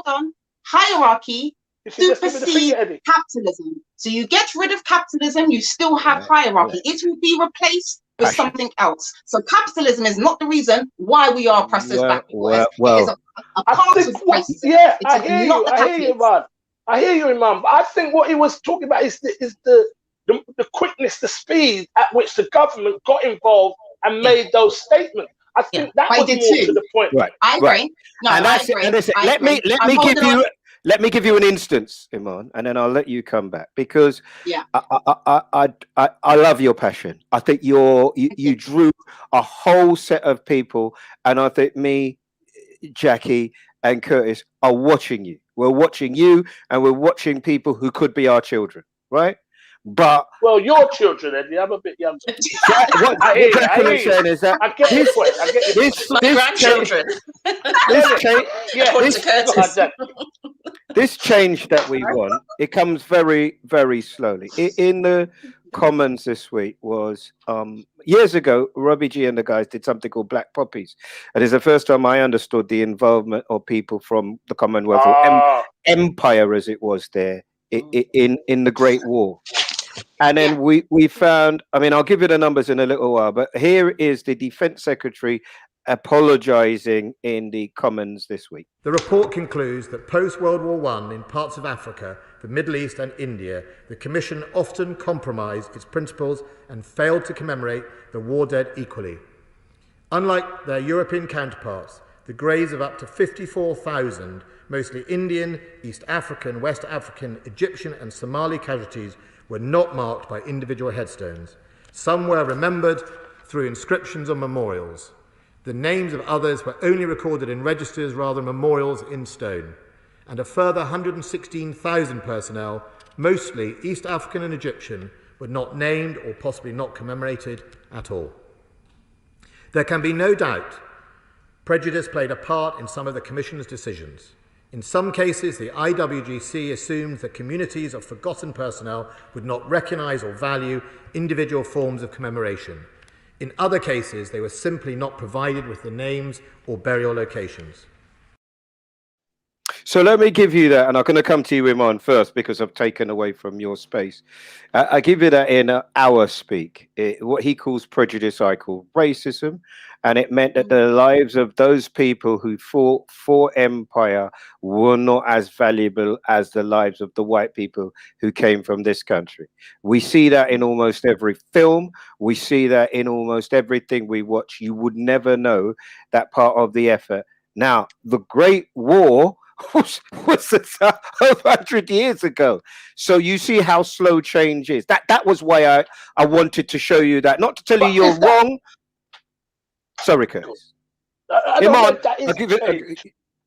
Speaker 11: on. Hierarchy supersede capitalism. So you get rid of capitalism, you still have hierarchy. It will be replaced with something else. So capitalism is not the reason why we are oppressed as black people. It is a part of racism.
Speaker 5: Yeah, I hear you, man. I hear you, Imam. But I think what he was talking about is the quickness, the speed at which the government got involved and made those statements. I think that was more to the point.
Speaker 6: Right.
Speaker 11: I agree. No, I agree.
Speaker 6: Let me give you an instance, Iman, and then I'll let you come back, because I love your passion. I think you drew a whole set of people, and I think me, Jackie, and Curtis are watching you. We're watching you, and we're watching people who could be our children, right? But
Speaker 5: your children, Eddie, I'm a bit younger.
Speaker 6: What I'm saying is that
Speaker 5: I get your point. I get your point.
Speaker 12: My grandchildren.
Speaker 6: This change that we want, it comes very, very slowly. In the Commons this week was years ago, Robbie G and the guys did something called Black Poppies. And it's the first time I understood the involvement of people from the Commonwealth or Empire, as it was there, in the Great War. And then we found, I mean, I'll give you the numbers in a little while, but here is the Defense Secretary apologizing in the Commons this week.
Speaker 17: The report concludes that post-World War I, in parts of Africa, the Middle East and India, the Commission often compromised its principles and failed to commemorate the war dead equally. Unlike their European counterparts, the graves of up to 54,000, mostly Indian, East African, West African, Egyptian and Somali casualties were not marked by individual headstones. Some were remembered through inscriptions on memorials. The names of others were only recorded in registers rather than memorials in stone. And a further 116,000 personnel, mostly East African and Egyptian, were not named or possibly not commemorated at all. There can be no doubt prejudice played a part in some of the Commission's decisions. In some cases, the IWGC assumed that communities of forgotten personnel would not recognise or value individual forms of commemoration. In other cases, they were simply not provided with the names or burial locations.
Speaker 6: So let me give you that, and I'm going to come to you, Iman, first, because I've taken away from your space. I give you that in our speak. What he calls prejudice, I call racism, and it meant that the lives of those people who fought for empire were not as valuable as the lives of the white people who came from this country. We see that in almost every film. We see that in almost everything we watch. You would never know that part of the effort. Now, the Great War was 100 years ago. So you see how slow change is. That was why I wanted to show you that, not to tell you you're wrong. Sorry, Curtis.
Speaker 5: Iman,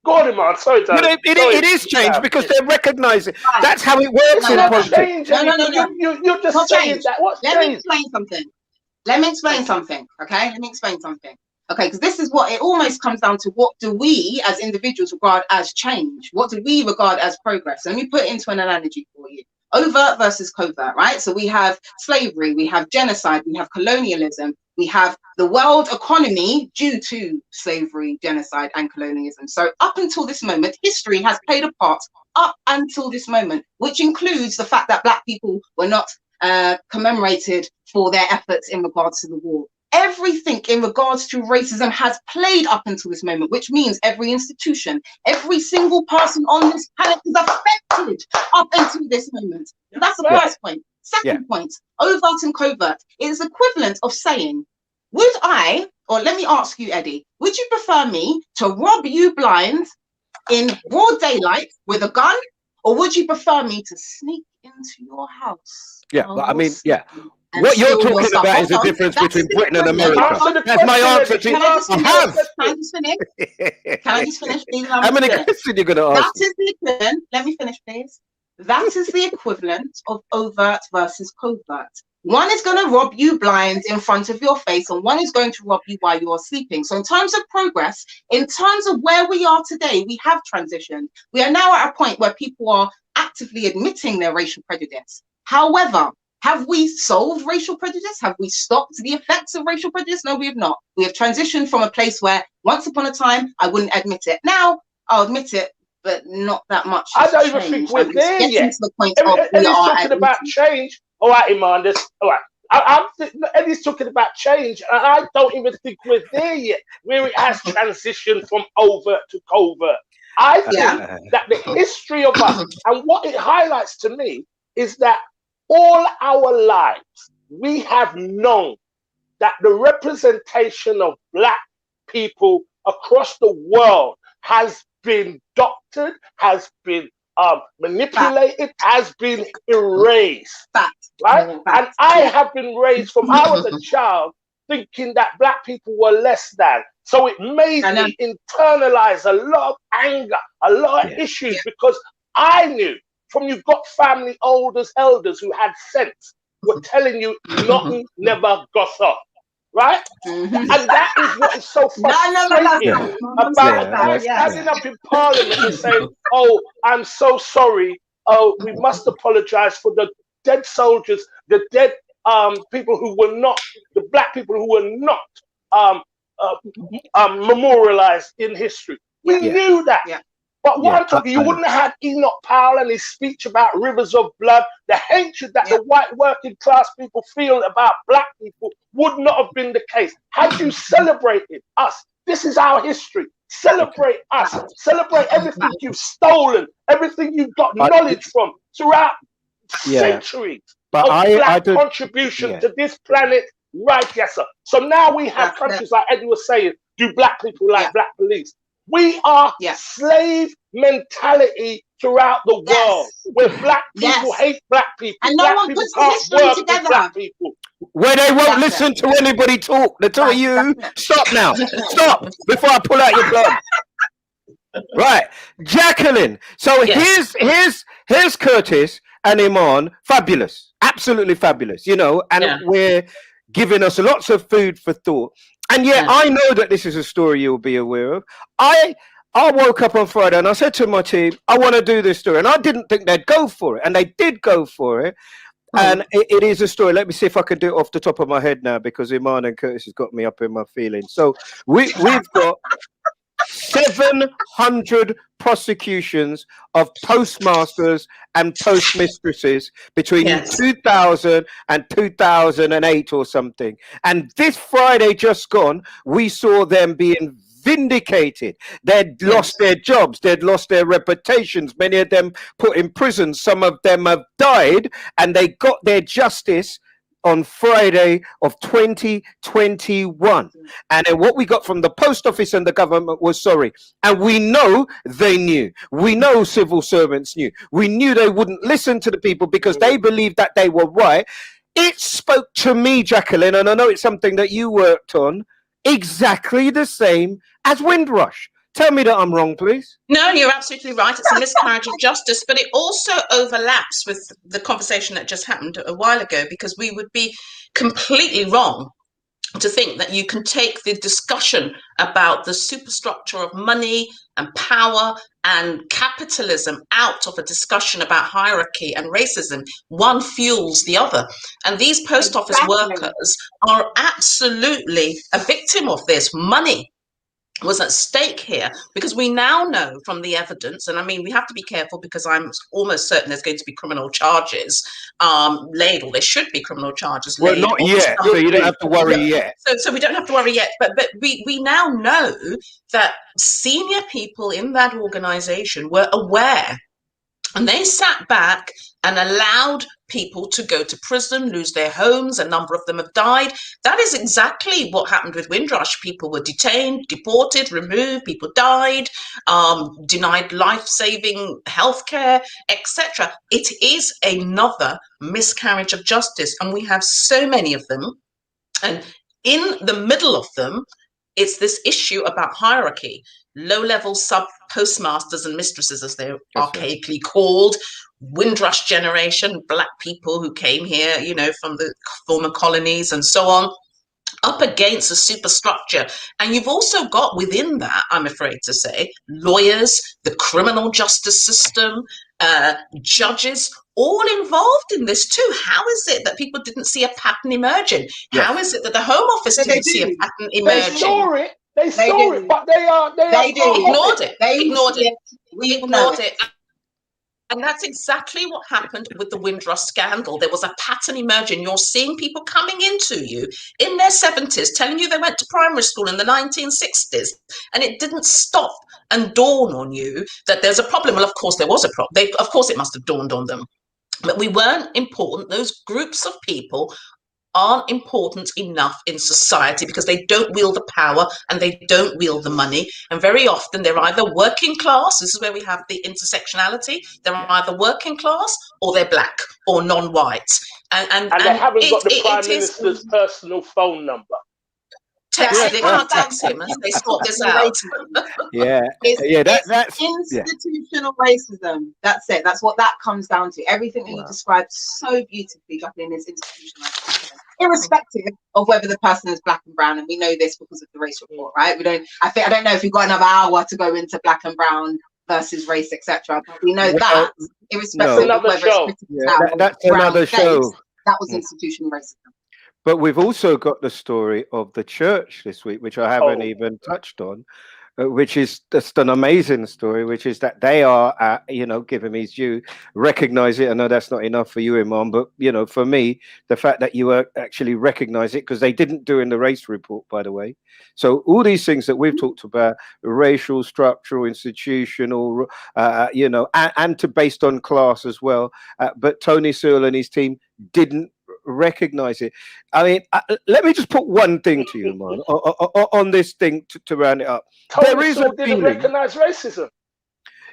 Speaker 5: go on, Iman. Sorry, Dan.
Speaker 6: It is changed because they're recognizing. That's how it works in politics.
Speaker 5: You're just saying that. What's
Speaker 11: Let me explain something. Let me explain something. Okay, let me explain something. Okay, because this is what it almost comes down to. What do we as individuals regard as change? What do we regard as progress? Let me put it into an analogy for you. Overt versus covert, right? So we have slavery, we have genocide, we have colonialism, we have the world economy due to slavery, genocide, and colonialism. So up until this moment, history has played a part up until this moment, which includes the fact that Black people were not commemorated for their efforts in regards to the war. Everything in regards to racism has played up until this moment, which means every institution, every single person on this planet is affected up until this moment. So that's the first point. Second point, overt and covert. It is equivalent of saying, would I, or let me ask you, Eddie, would you prefer me to rob you blind in broad daylight with a gun, or would you prefer me to sneak into your house?
Speaker 6: Yeah, but I mean, what you're talking about is the difference between Britain and America. That's my answer to you.
Speaker 11: Can I just finish? Can I just finish, please?
Speaker 6: How many questions are you going to ask?
Speaker 11: That is the equivalent. Let me finish, please. That is the equivalent of overt versus covert. One is going to rob you blind in front of your face, and one is going to rob you while you are sleeping. So in terms of progress, in terms of where we are today, we have transitioned. We are now at a point where people are actively admitting their racial prejudice. However, have we solved racial prejudice? Have we stopped the effects of racial prejudice? No, we have not. We have transitioned from a place where once upon a time, I wouldn't admit it. Now, I'll admit it, but not that much.
Speaker 5: I don't even think we're there yet. Eddie's talking about change. All right, Iman, all right. Eddie's talking about change, and I don't even think we're there yet, where it has transitioned from overt to covert. I think that the history of us, and what it highlights to me, is that all our lives, we have known that the representation of Black people across the world has been doctored, has been manipulated, has been erased. Right? And I have been raised from I was a child thinking that Black people were less than. So it made me internalize a lot of anger, a lot of issues, because I knew from you've got family elders who had sense, were telling you nothing never got up, right? And that is what is so frustrating about standing up in Parliament and saying, "Oh, I'm so sorry. Oh, we must apologize for the dead soldiers, the dead people who were not, the Black people who were not memorialized in history." We knew that. But what I'm talking, you wouldn't have had Enoch Powell and his speech about rivers of blood. The hatred that the white working class people feel about Black people would not have been the case had you celebrated us. This is our history. Celebrate us. Celebrate everything you've stolen, everything you've got knowledge from throughout centuries of Black contribution to this planet. Right, yes, sir. So now we have countries like Eddie was saying, do Black people like Black police? We are slave mentality throughout the world, where black people hate black people.
Speaker 11: And no
Speaker 5: black
Speaker 11: one
Speaker 5: people
Speaker 11: puts the
Speaker 5: can't
Speaker 11: history
Speaker 5: work with
Speaker 11: together.
Speaker 5: black people.
Speaker 6: Where they won't listen to anybody talk. They tell you, stop now. Stop before I pull out your plug. Right, Jacqueline. So here's Curtis and Iman. Fabulous, absolutely fabulous. You know, and we're giving us lots of food for thought. And I know that this is a story you'll be aware of. I woke up on Friday and I said to my team, I want to do this story, and I didn't think they'd go for it, and they did go for it. And it is a story. Let me see if I can do it off the top of my head now, because Iman and Curtis has got me up in my feelings. So we've got 700 prosecutions of postmasters and postmistresses between 2000 and 2008 or something. And this Friday just gone, we saw them being vindicated. They'd lost their jobs, they'd lost their reputations, many of them put in prison, some of them have died, and they got their justice on Friday of 2021. And then what we got from the post office and the government was sorry. And we know they knew. We know civil servants knew. We knew they wouldn't listen to the people because they believed that they were right. It spoke to me, Jacqueline, and I know it's something that you worked on, exactly the same as Windrush. Tell me that I'm wrong, please.
Speaker 12: No, you're absolutely right. It's a miscarriage of justice, but it also overlaps with the conversation that just happened a while ago, because we would be completely wrong to think that you can take the discussion about the superstructure of money and power and capitalism out of a discussion about hierarchy and racism. One fuels the other. And these post office workers are absolutely a victim of this. Money was at stake here, because we now know from the evidence, and I mean, we have to be careful because I'm almost certain there's going to be criminal charges laid, or there should be criminal charges laid.
Speaker 6: Well, not yet, so you don't have to worry yet.
Speaker 12: So we don't have to worry yet, but we now know that senior people in that organization were aware, and they sat back and allowed people to go to prison, lose their homes. A number of them have died. That is exactly what happened with Windrush. People were detained, deported, removed, people died, denied life-saving healthcare, etc. It is another miscarriage of justice, and we have so many of them. And in the middle of them, it's this issue about hierarchy. Low-level sub-postmasters and mistresses, as they're archaically called, Windrush generation, black people who came here, you know, from the former colonies and so on, up against a superstructure. And you've also got within that, I'm afraid to say, lawyers, the criminal justice system, judges, all involved in this too. How is it that people didn't see a pattern emerging? How is it that the Home Office didn't see a pattern emerging?
Speaker 5: They saw it. They saw it, but they
Speaker 12: ignored it.
Speaker 11: They
Speaker 12: ignored it.
Speaker 11: We
Speaker 12: ignored it. And that's exactly what happened with the Windrush scandal. There was a pattern emerging. You're seeing people coming into you in their 70s, telling you they went to primary school in the 1960s, and it didn't stop and dawn on you that there's a problem. Well, of course there was a problem. Of course it must have dawned on them. But we weren't important. Those groups of people aren't important enough in society because they don't wield the power and they don't wield the money. And very often they're either working class, this is where we have the intersectionality, they're either working class or they're black or non-white. And
Speaker 5: they haven't got the Prime Minister's personal phone number.
Speaker 12: They can't text him and they sort this out.
Speaker 11: That's institutional racism. That's it. That's what that comes down to. Everything that you described so beautifully, Jacqueline, is institutional racism, irrespective of whether the person is black and brown. And we know this because of the race report, right? I don't know if we've got another hour to go into black and brown versus race, etc. But we know that irrespective of whether it's
Speaker 6: that's another show.
Speaker 11: That was institutional racism.
Speaker 6: But we've also got the story of the church this week, which I haven't even touched on, which is just an amazing story, which is that they are, give him his due, recognize it. I know that's not enough for you, Imam, but, for me, the fact that you actually recognize it, because they didn't do in the race report, by the way. So all these things that we've talked about, racial, structural, institutional, and based on class as well. But Tony Searle and his team didn't recognize it. I mean, let me just put one thing to you, man, on this thing to round it up. There is a
Speaker 5: didn't
Speaker 6: feeling.
Speaker 5: recognize racism.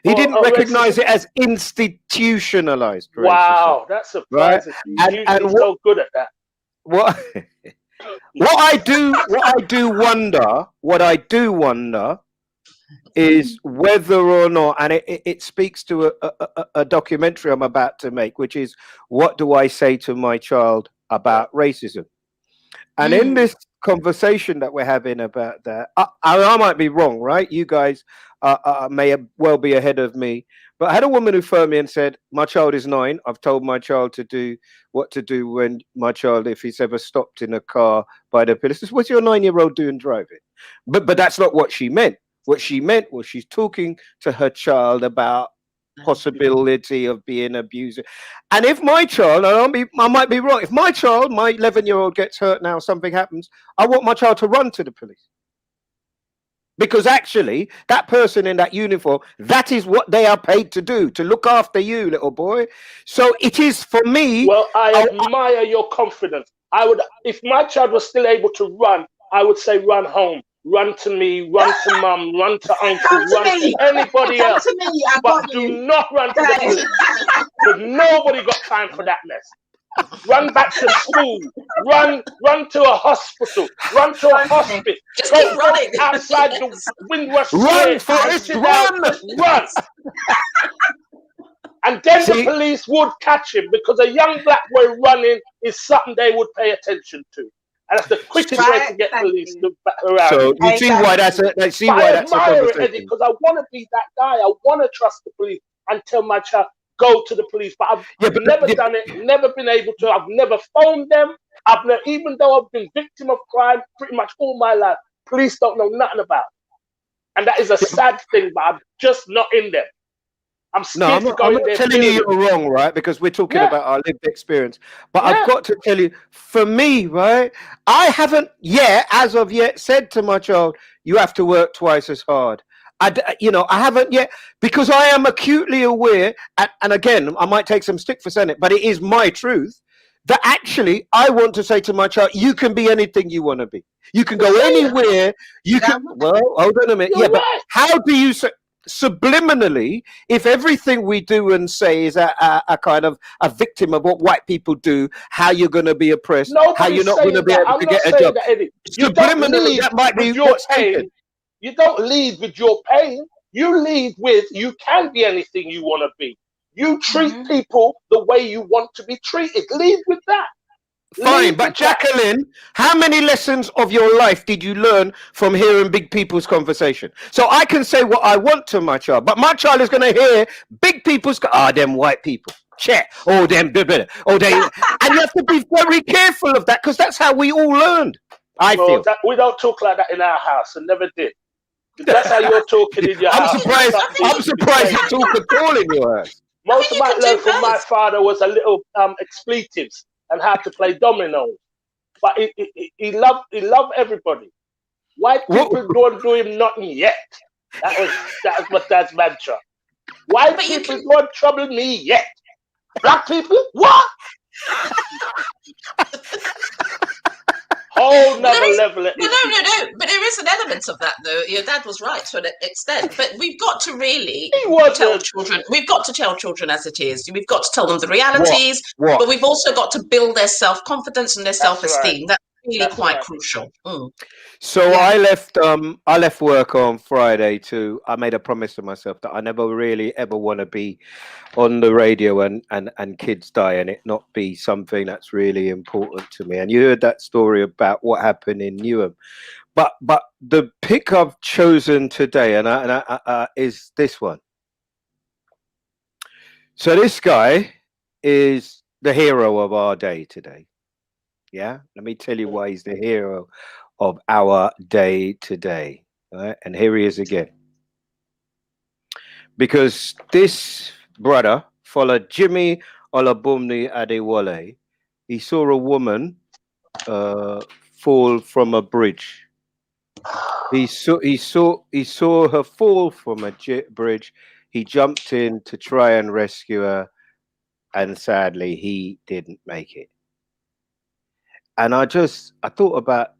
Speaker 6: He didn't recognize
Speaker 5: racism.
Speaker 6: it as institutionalized racism.
Speaker 5: Wow, that's surprising.
Speaker 6: Right?
Speaker 5: He's
Speaker 6: And
Speaker 5: usually so good at that.
Speaker 6: What I do wonder is whether or not, and it speaks to a documentary I'm about to make, which is what do I say to my child about racism? And in this conversation that we're having about that, I might be wrong, right? You guys may well be ahead of me. But I had a woman who phoned me and said, my child is 9. I've told my child to do what to do when my child, if he's ever stopped in a car by the police. What's your 9-year-old doing driving? But that's not what she meant. What she meant was she's talking to her child about possibility of being abused. And if my child, I might be wrong, if my child, my 11-year-old gets hurt now, something happens, I want my child to run to the police. Because actually, that person in that uniform, that is what they are paid to do, to look after you, little boy. So it is for me.
Speaker 5: Well, I admire your confidence. I would, if my child was still able to run, I would say run home. Run to me, run to mum, run to uncle, run to anybody else. But do not run to the police. Because nobody got time for that mess. Run back to school. Run to a hospital. Run to a hospital.
Speaker 12: Just keep running
Speaker 5: outside the Windrush
Speaker 6: Run,
Speaker 5: Forest.
Speaker 6: run.
Speaker 5: And then the police would catch him, because a young black boy running is something they would pay attention to. And that's the quickest way to get police to back around.
Speaker 6: So you see why that's a conversation.
Speaker 5: Because I want to be that guy. I want to trust the police and tell my child, go to the police. But I've never done it, never been able to. I've never phoned them. Even though I've been victim of crime pretty much all my life, police don't know nothing about it. And that is a sad thing, but I'm just not in them. I'm scared to go in there.
Speaker 6: I'm not telling you you're wrong, right? Because we're talking about our lived experience. But I've got to tell you, for me, right, I haven't yet, as of yet, said to my child, you have to work twice as hard. I haven't yet, because I am acutely aware, and again, I might take some stick for saying it, but it is my truth, that actually I want to say to my child, you can be anything you want to be. You can go anywhere. You can, well, hold on a minute. But how do you say, subliminally, if everything we do and say is a kind of a victim of what white people do, how you're going to be oppressed, how you're not going to be able to get a job. Subliminally, that might be what's taken.
Speaker 5: You don't lead with your pain. You lead with, you can be anything you want to be. You treat people the way you want to be treated. Lead with that.
Speaker 6: Fine, but Jacqueline, how many lessons of your life did you learn from hearing big people's conversation? So I can say what I want to my child, but my child is going to hear big people's, them white people. Check. Oh, them, oh, they. And you have to be very careful of that, because that's how we all learned. I feel.
Speaker 5: We don't talk like that in our house, and never did. That's how you're talking in your house.
Speaker 6: I'm surprised you talk at all in your house.
Speaker 5: Most of my learned from my father was a little expletives and how to play dominoes. But he loved everybody. White people don't do him nothing yet. That was my dad's mantra. White people don't trouble me yet. Black people, what? Whole nother level.
Speaker 12: No. But there is an element of that, though. Your dad was right to an extent. But we've got to really tell children. We've got to tell children as it is. We've got to tell them the realities.
Speaker 6: What?
Speaker 12: But we've also got to build their self-confidence and their self-esteem. That's really quite crucial.
Speaker 6: So I left work on Friday I made a promise to myself that I never really ever want to be on the radio and kids die and it not be something that's really important to me. And you heard that story about what happened in Newham. But the pick I've chosen today is this one. So this guy is the hero of our day today. Yeah, let me tell you why he's the hero of our day today. Right? And here he is again. Because this brother followed Jimmy Olabumni Adewale. He saw a woman fall from a bridge. He saw her fall from a bridge. He jumped in to try and rescue her, and sadly, he didn't make it. And I thought about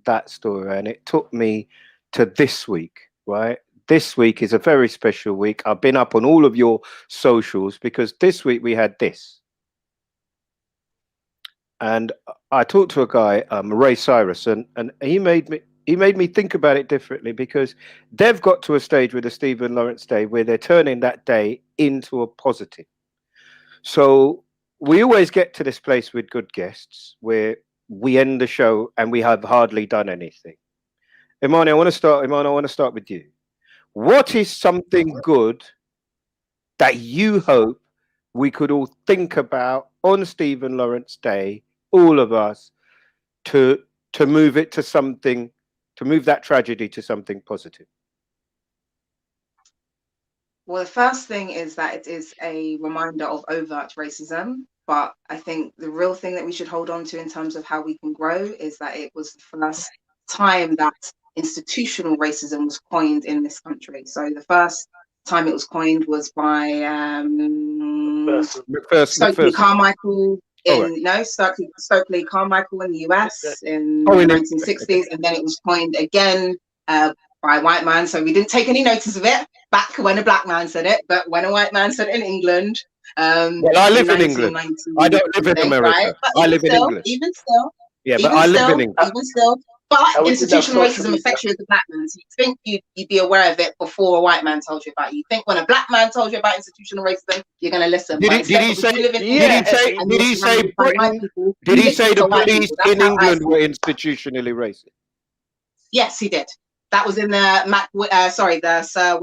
Speaker 6: that story, and it took me to this week, right? This week is a very special week. I've been up on all of your socials because this week we had this. And I talked to a guy, Ray Cyrus, and he made me think about it differently, because they've got to a stage with the Stephen Lawrence Day where they're turning that day into a positive. So we always get to this place with good guests where we end the show and we have hardly done anything. Imani, I want to start with you. What is something good that you hope we could all think about on Stephen Lawrence Day, all of us, to move it to something, to move that tragedy to something positive?
Speaker 11: Well, the first thing is that it is a reminder of overt racism. But I think the real thing that we should hold on to in terms of how we can grow is that it was the first time that institutional racism was coined in this country. So the first time it was coined was by Stokely Carmichael Stokely Carmichael in the US in the 1960s, and then it was coined again by a white man. So we didn't take any notice of it back when a black man said it, but when a white man said it in England.
Speaker 6: Well, I live in England. I don't live in America.
Speaker 11: Right?
Speaker 6: I live in England.
Speaker 11: Even still.
Speaker 6: Yeah, but I live in England.
Speaker 11: Even still. But institutional racism affects you as a black man. So you think you'd be aware of it before a white man told you about it. You think when a black man told you about institutional racism, you're going to listen. Did he say
Speaker 6: the police in England were institutionally racist?
Speaker 11: Yes, he did. That was in the Sir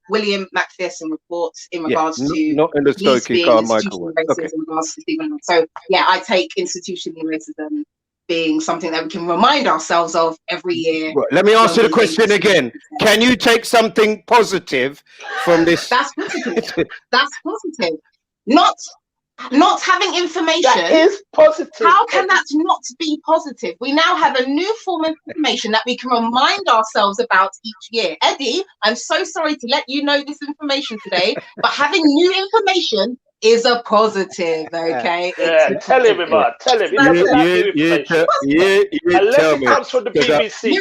Speaker 11: William Macpherson report in regards to
Speaker 6: not in the Stokely Carmichael one. Okay.
Speaker 11: In regards to Stephen. So yeah, I take institutional racism being something that we can remind ourselves of every year.
Speaker 6: Right. Let me ask you the question again. Can you take something positive from this?
Speaker 11: That's positive. That's positive. Not having information.
Speaker 5: That is positive.
Speaker 11: How can that not be positive? We now have a new form of information that we can remind ourselves about each year. Eddie, I'm so sorry to let you know this information today, but having new information is a positive, okay?
Speaker 5: Yeah, tell him about it. Tell him. Unless it comes from the BBC.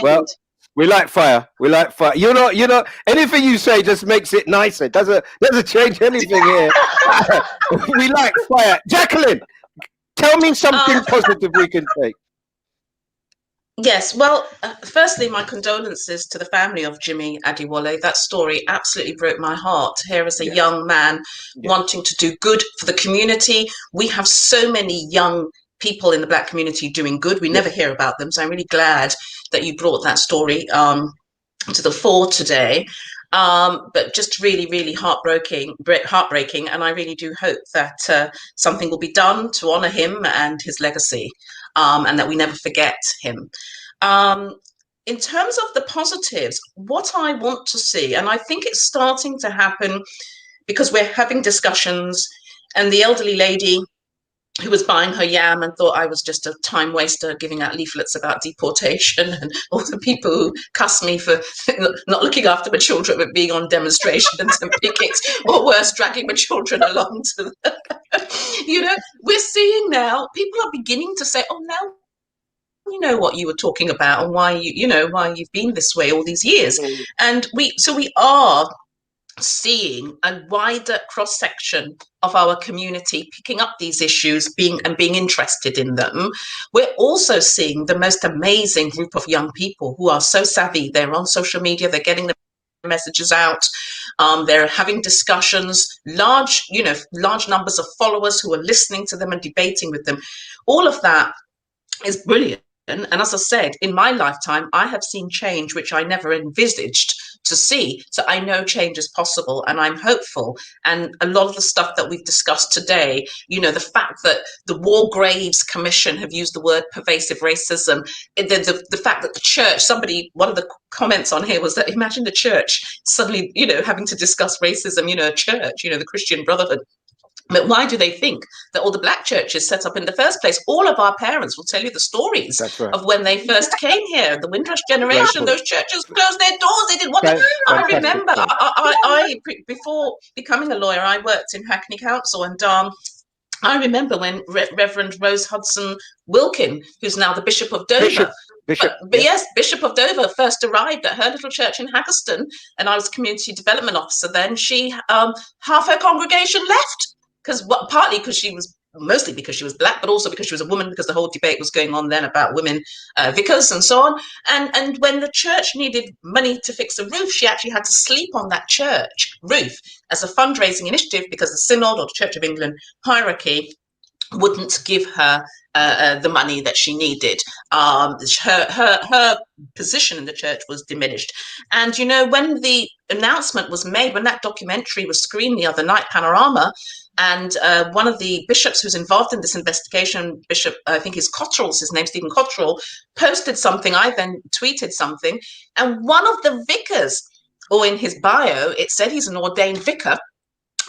Speaker 6: Well, we like fire. We like fire. You know, anything you say just makes it nicer. Doesn't change anything here. We like fire. Jacqueline, tell me something positive we can take.
Speaker 12: Yes, well, firstly, my condolences to the family of Jimmy Adiwole. That story absolutely broke my heart. Here is a young man wanting to do good for the community. We have so many young people in the Black community doing good. We never hear about them. So I'm really glad that you brought that story to the fore today. But just really, really heartbreaking. And I really do hope that something will be done to honor him and his legacy, and that we never forget him. In terms of the positives, what I want to see, and I think it's starting to happen because we're having discussions, and the elderly lady who was buying her yam and thought I was just a time waster giving out leaflets about deportation, and all the people who cuss me for not looking after my children but being on demonstrations and pickets, or worse, dragging my children along to the, we're seeing now people are beginning to say, oh, now we know what you were talking about and why why you've been this way all these years. And we are seeing a wider cross-section of our community picking up these issues, being interested in them. We're also seeing the most amazing group of young people who are so savvy. They're on social media, they're getting the messages out, they're having discussions, large numbers of followers who are listening to them and debating with them. All of that is brilliant. And as I said, in my lifetime, I have seen change which I never envisaged to see. So I know change is possible, and I'm hopeful. And a lot of the stuff that we've discussed today, the fact that the War Graves Commission have used the word pervasive racism, the fact that the church, one of the comments on here was that imagine the church suddenly, having to discuss racism, a church, the Christian Brotherhood. But why do they think that all the Black churches set up in the first place? All of our parents will tell you the stories of when they first came here. The Windrush generation, those churches closed their doors. They didn't want to. I remember, I before becoming a lawyer, I worked in Hackney Council, and I remember when Reverend Rose Hudson Wilkin, who's now the Bishop of Dover, Bishop of Dover, first arrived at her little church in Haggerston, and I was community development officer then. She half her congregation left partly mostly because she was black, but also because she was a woman, because the whole debate was going on then about women vicars and so on. And when the church needed money to fix a roof, she actually had to sleep on that church roof as a fundraising initiative, because the Synod or the Church of England hierarchy wouldn't give her the money that she needed. Her position in the church was diminished. And, you know, when the announcement was made, when that documentary was screened the other night, Panorama, and one of the bishops who's involved in this investigation, Bishop, I think is Cottrell's, his name, Stephen Cottrell, posted something. I then tweeted something. And one of the vicars, or in his bio, it said he's an ordained vicar,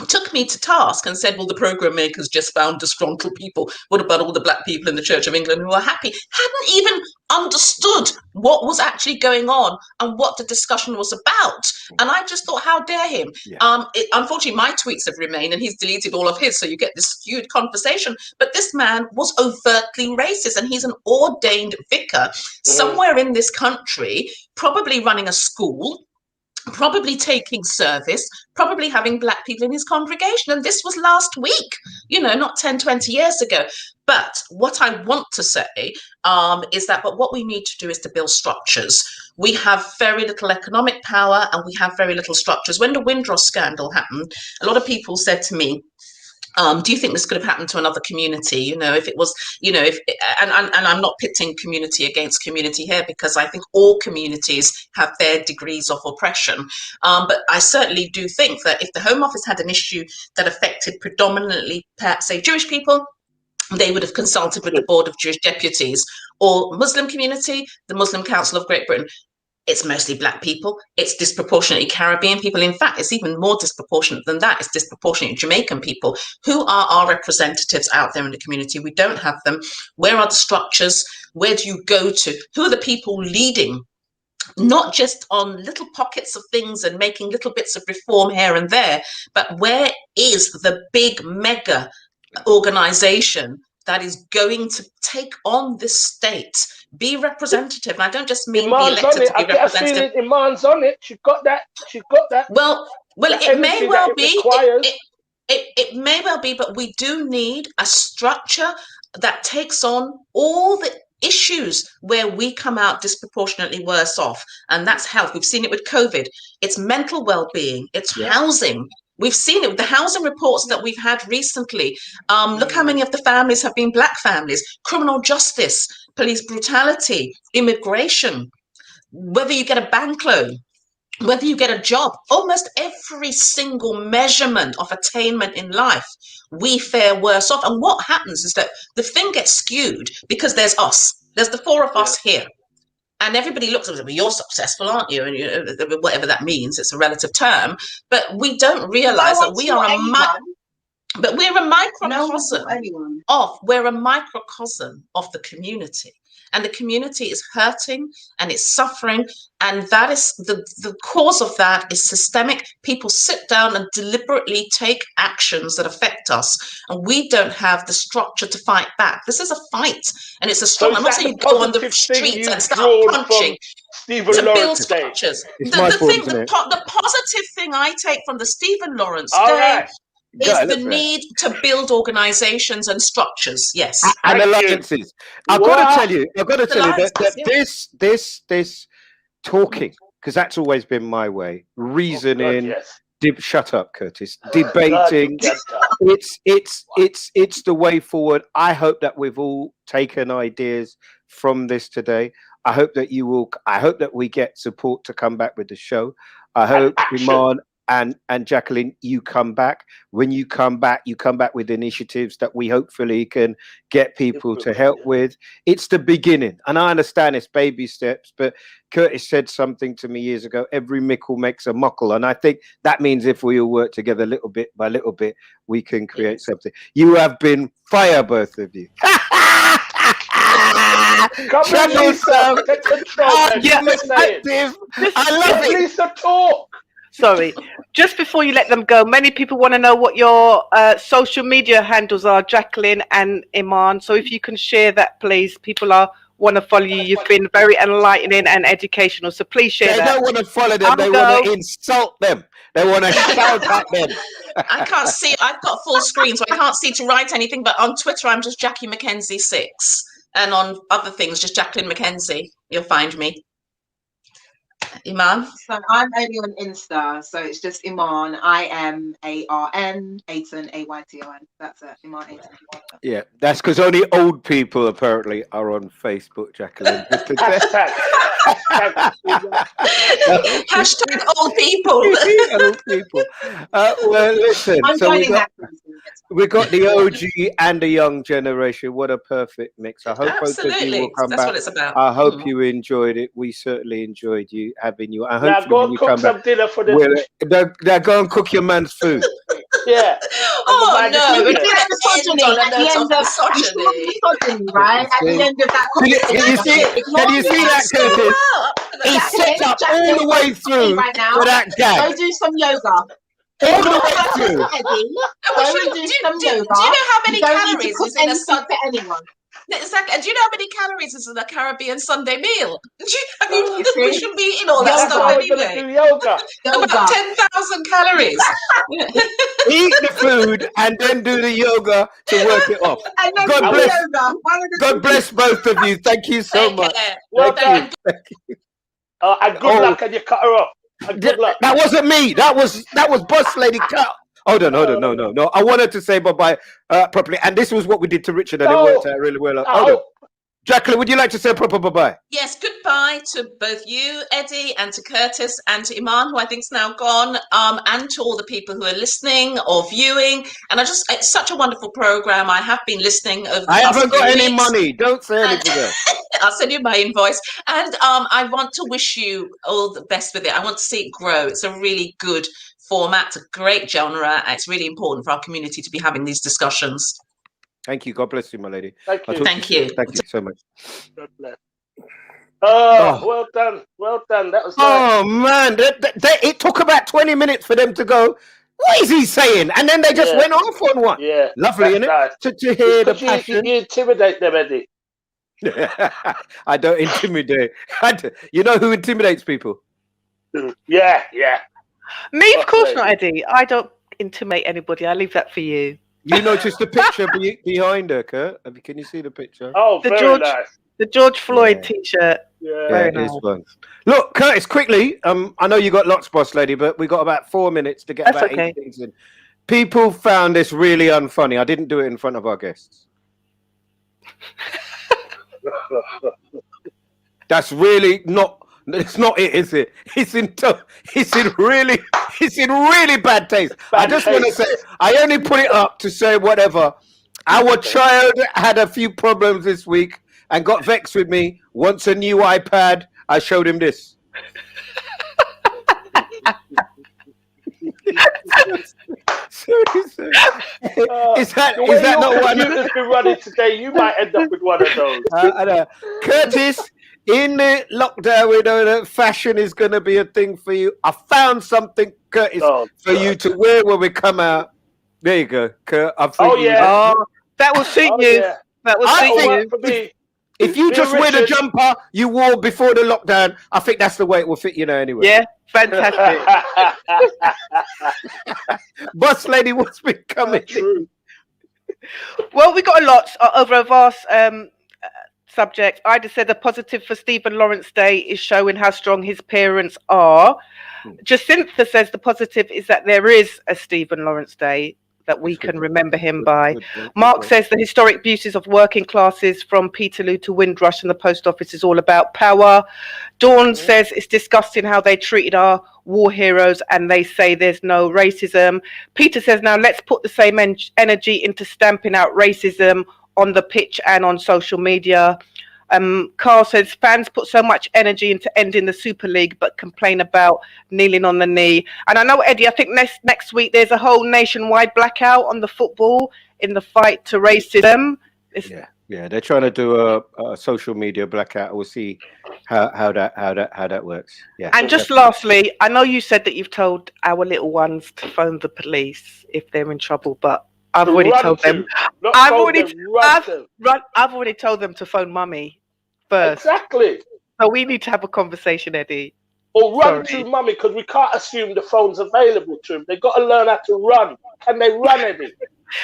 Speaker 12: took me to task and said, well, the program makers just found disgruntled people. What about all the black people in the Church of England who are happy? Hadn't even understood what was actually going on and what the discussion was about. And I just thought, how dare him? Yeah. Unfortunately, my tweets have remained, and he's deleted all of his, so you get this skewed conversation. But this man was overtly racist, and he's an ordained vicar somewhere in this country, probably running a school, probably taking service, probably having black people in his congregation. And this was last week, you know, not 10, 20 years ago. But what I want to say is that, but what we need to do is to build structures. We have very little economic power and we have very little structures. When the Windrush scandal happened, a lot of people said to me, do you think this could have happened to another community? You know, if it was, you know, and I'm not pitting community against community here, because I think all communities have their degrees of oppression. But I certainly do think that if the Home Office had an issue that affected predominantly, perhaps, say, Jewish people, they would have consulted with the Board of Jewish Deputies, or Muslim community, the Muslim Council of Great Britain. It's mostly black people. It's disproportionately Caribbean people. In fact, it's even more disproportionate than that. It's disproportionately Jamaican people. Who are our representatives out there in the community? We don't have them. Where are the structures? Where do you go to? Who are the people leading? Not just on little pockets of things and making little bits of reform here and there, but where is the big mega organization that is going to take on this state, be representative? And I don't just mean be elected to be representative.
Speaker 5: Iman's on it. She's got that.
Speaker 12: Well, it may well be. It may well be, but we do need a structure that takes on all the issues where we come out disproportionately worse off, and that's health. We've seen it with COVID. It's mental well-being. It's housing. We've seen it with the housing reports that we've had recently. Look how many of the families have been black families. Criminal justice, police brutality, immigration, whether you get a bank loan, whether you get a job, almost every single measurement of attainment in life, we fare worse off. And what happens is that the thing gets skewed because there's us. There's the four of us here. And everybody looks at us, well, you're successful, aren't you? And whatever that means, it's a relative term. But we don't realize that we are we're a microcosm of the community. And the community is hurting and it's suffering. And that is the cause of that is systemic. People sit down and deliberately take actions that affect us. And we don't have the structure to fight back. This is a fight. And it's a strong. I'm not saying you go on the streets and start punching to build structures. The positive thing I take from the Stephen Lawrence Day is the need to build organizations and structures, yes,
Speaker 6: and alliances. I've got to tell you that this talking, because that's always been my way, reasoning. Shut up, Curtis. Debating. It's the way forward. I hope that we've all taken ideas from this today. I hope that you will. I hope that we get support to come back with the show. I hope Iman and Jacqueline, you come back. When you come back with initiatives that we hopefully can get people to help with. It's the beginning. And I understand it's baby steps, but Curtis said something to me years ago, every mickle makes a muckle. And I think that means if we all work together little bit by little bit, we can create something. You have been fire, both of you.
Speaker 5: Come on, Lisa. Take control.
Speaker 6: I love it.
Speaker 5: Lisa, talk.
Speaker 8: Sorry. Just before you let them go, many people want to know what your social media handles are, Jacqueline and Iman. So if you can share that, please. People want to follow you. You've been very enlightening and educational. So please share
Speaker 6: They
Speaker 8: that.
Speaker 6: don't want to follow them. They want to insult them. They want to shout at them.
Speaker 12: I can't see. I've got full screen, so I can't see to write anything. But on Twitter, I'm just Jackie Mackenzie 6, and on other things, just Jacqueline Mackenzie. You'll find me. Iman?
Speaker 11: So I'm only on Insta, so it's just Iman, IMARN, Ayton, AYTON. That's it, Iman Ayton.
Speaker 6: Yeah, that's because only old people apparently are on Facebook, Jacqueline.
Speaker 12: Hashtag old people.
Speaker 6: Old people. Well, listen.
Speaker 11: I'm
Speaker 6: So
Speaker 11: joining that.
Speaker 6: we got the OG and the young generation. What a perfect mix. I hope both of you will come
Speaker 12: That's
Speaker 6: back.
Speaker 12: what it's about.
Speaker 6: I hope you enjoyed it. We certainly enjoyed you having you. I
Speaker 5: Now
Speaker 6: hope
Speaker 5: go
Speaker 6: when
Speaker 5: and
Speaker 6: you
Speaker 5: cook
Speaker 6: come
Speaker 5: some
Speaker 6: back,
Speaker 5: dinner for the.
Speaker 6: they're going to cook your man's food.
Speaker 5: Yeah.
Speaker 12: Oh no!
Speaker 11: We do that misogyny at the end of misogyny, right? At the end of that
Speaker 6: Can you see that, Curtis? He set up all the way through
Speaker 11: right now.
Speaker 6: for that gag.
Speaker 11: Go do some yoga.
Speaker 6: All the way through.
Speaker 11: Go and do some yoga.
Speaker 12: Do you know how many
Speaker 11: You don't need to
Speaker 12: calories
Speaker 11: cook
Speaker 12: is in a
Speaker 11: anything
Speaker 12: Sunday?
Speaker 11: for anyone.
Speaker 12: Exactly. And do you know how many calories is in a Caribbean Sunday meal? We should be eating all that
Speaker 5: That's
Speaker 12: stuff
Speaker 5: why we're gonna
Speaker 12: anyway.
Speaker 5: do yoga.
Speaker 12: About 10,000 calories.
Speaker 6: Eat the food and then do the yoga to work it off.
Speaker 11: And then
Speaker 6: God
Speaker 11: do
Speaker 6: bless.
Speaker 11: yoga.
Speaker 6: God bless both of you. Thank you so much.
Speaker 5: Well
Speaker 6: Thank
Speaker 5: done.
Speaker 6: you.
Speaker 5: And good luck, and you cut her off. And good luck.
Speaker 6: That wasn't me. That was Boss Lady Cut. Hold on. No. I wanted to say bye-bye properly. And this was what we did to Richard, and it worked out really well. Hold on. Jacqueline, would you like to say a proper bye-bye?
Speaker 12: Yes, goodbye to both you, Eddie, and to Curtis, and to Iman, who I think's now gone, and to all the people who are listening or viewing. And it's such a wonderful program. I have been listening over the
Speaker 6: I
Speaker 12: past
Speaker 6: haven't got
Speaker 12: few
Speaker 6: any
Speaker 12: weeks.
Speaker 6: money. Don't say anything else.
Speaker 12: I'll send you my invoice. And I want to wish you all the best with it. I want to see it grow. It's a really good format. It's a great genre. It's really important for our community to be having these discussions.
Speaker 6: Thank you. God bless you, my lady.
Speaker 5: Thank you.
Speaker 12: Thank you.
Speaker 6: Thank you so much.
Speaker 5: God bless. Oh, well done. Well done. That was
Speaker 6: Oh, man. It took about 20 minutes for them to go, what is he saying? And then they just went off on one.
Speaker 5: Yeah.
Speaker 6: Lovely, isn't
Speaker 5: nice.
Speaker 6: it? To hear the passion.
Speaker 5: You intimidate them, Eddie.
Speaker 6: I don't intimidate. You know who intimidates people?
Speaker 5: Yeah.
Speaker 8: Me, of course not, Eddie. I don't intimidate anybody. I leave that for you.
Speaker 6: You noticed the picture behind her, Kurt? Can you see the picture?
Speaker 5: Oh, very nice.
Speaker 8: The George Floyd T-shirt.
Speaker 5: Yeah,
Speaker 8: very
Speaker 6: it
Speaker 8: nice.
Speaker 6: is one. Look, Curtis, quickly. I know you got lots, Boss Lady, but we got about 4 minutes to get
Speaker 8: That's
Speaker 6: about
Speaker 8: okay.
Speaker 6: 8 things in. People found this really unfunny. I didn't do it in front of our guests. That's really not. It's not it, is it? It's in really bad taste. I just want to say, I only put it up to say whatever. Our child had a few problems this week and got vexed with me. Wants a new iPad. I showed him this. Is that not one?
Speaker 5: You've been running today. You might end up with one of those.
Speaker 6: Curtis, in the lockdown, we know that fashion is going to be a thing for you. I found something, Curtis, for you to wear when we come out. There you go, Kurt.
Speaker 8: That will suit you.
Speaker 5: Yeah.
Speaker 8: That will suit you.
Speaker 6: If you just wear the jumper you wore before the lockdown, I think that's the way it will fit you now anyway.
Speaker 8: Yeah, fantastic.
Speaker 6: Boss Lady, what's been coming?
Speaker 8: Well, we got a lot over a vast subject. I just said the positive for Stephen Lawrence Day is showing how strong his parents are. Jacintha says the positive is that there is a Stephen Lawrence Day that we can remember him by. Mark says the historic beauties of working classes from Peterloo to Windrush and the post office is all about power. Dawn says it's disgusting how they treated our war heroes and they say there's no racism. Peter says now let's put the same energy into stamping out racism on the pitch and on social media. Carl says fans put so much energy into ending the Super League but complain about kneeling on the knee. And I know, Eddie, I think next week there's a whole nationwide blackout on the football in the fight to racism.
Speaker 6: Yeah, they're trying to do a social media blackout. We'll see how that works. Yeah.
Speaker 8: And just lastly, I know you said that you've told our little ones to phone the police if they're in trouble, but I've already told them. I've already told them to phone mummy first.
Speaker 5: Exactly.
Speaker 8: So we need to have a conversation, Eddie.
Speaker 5: Or run to mummy, because we can't assume the phone's available to them. They've got to learn how to run. Can they run, Eddie?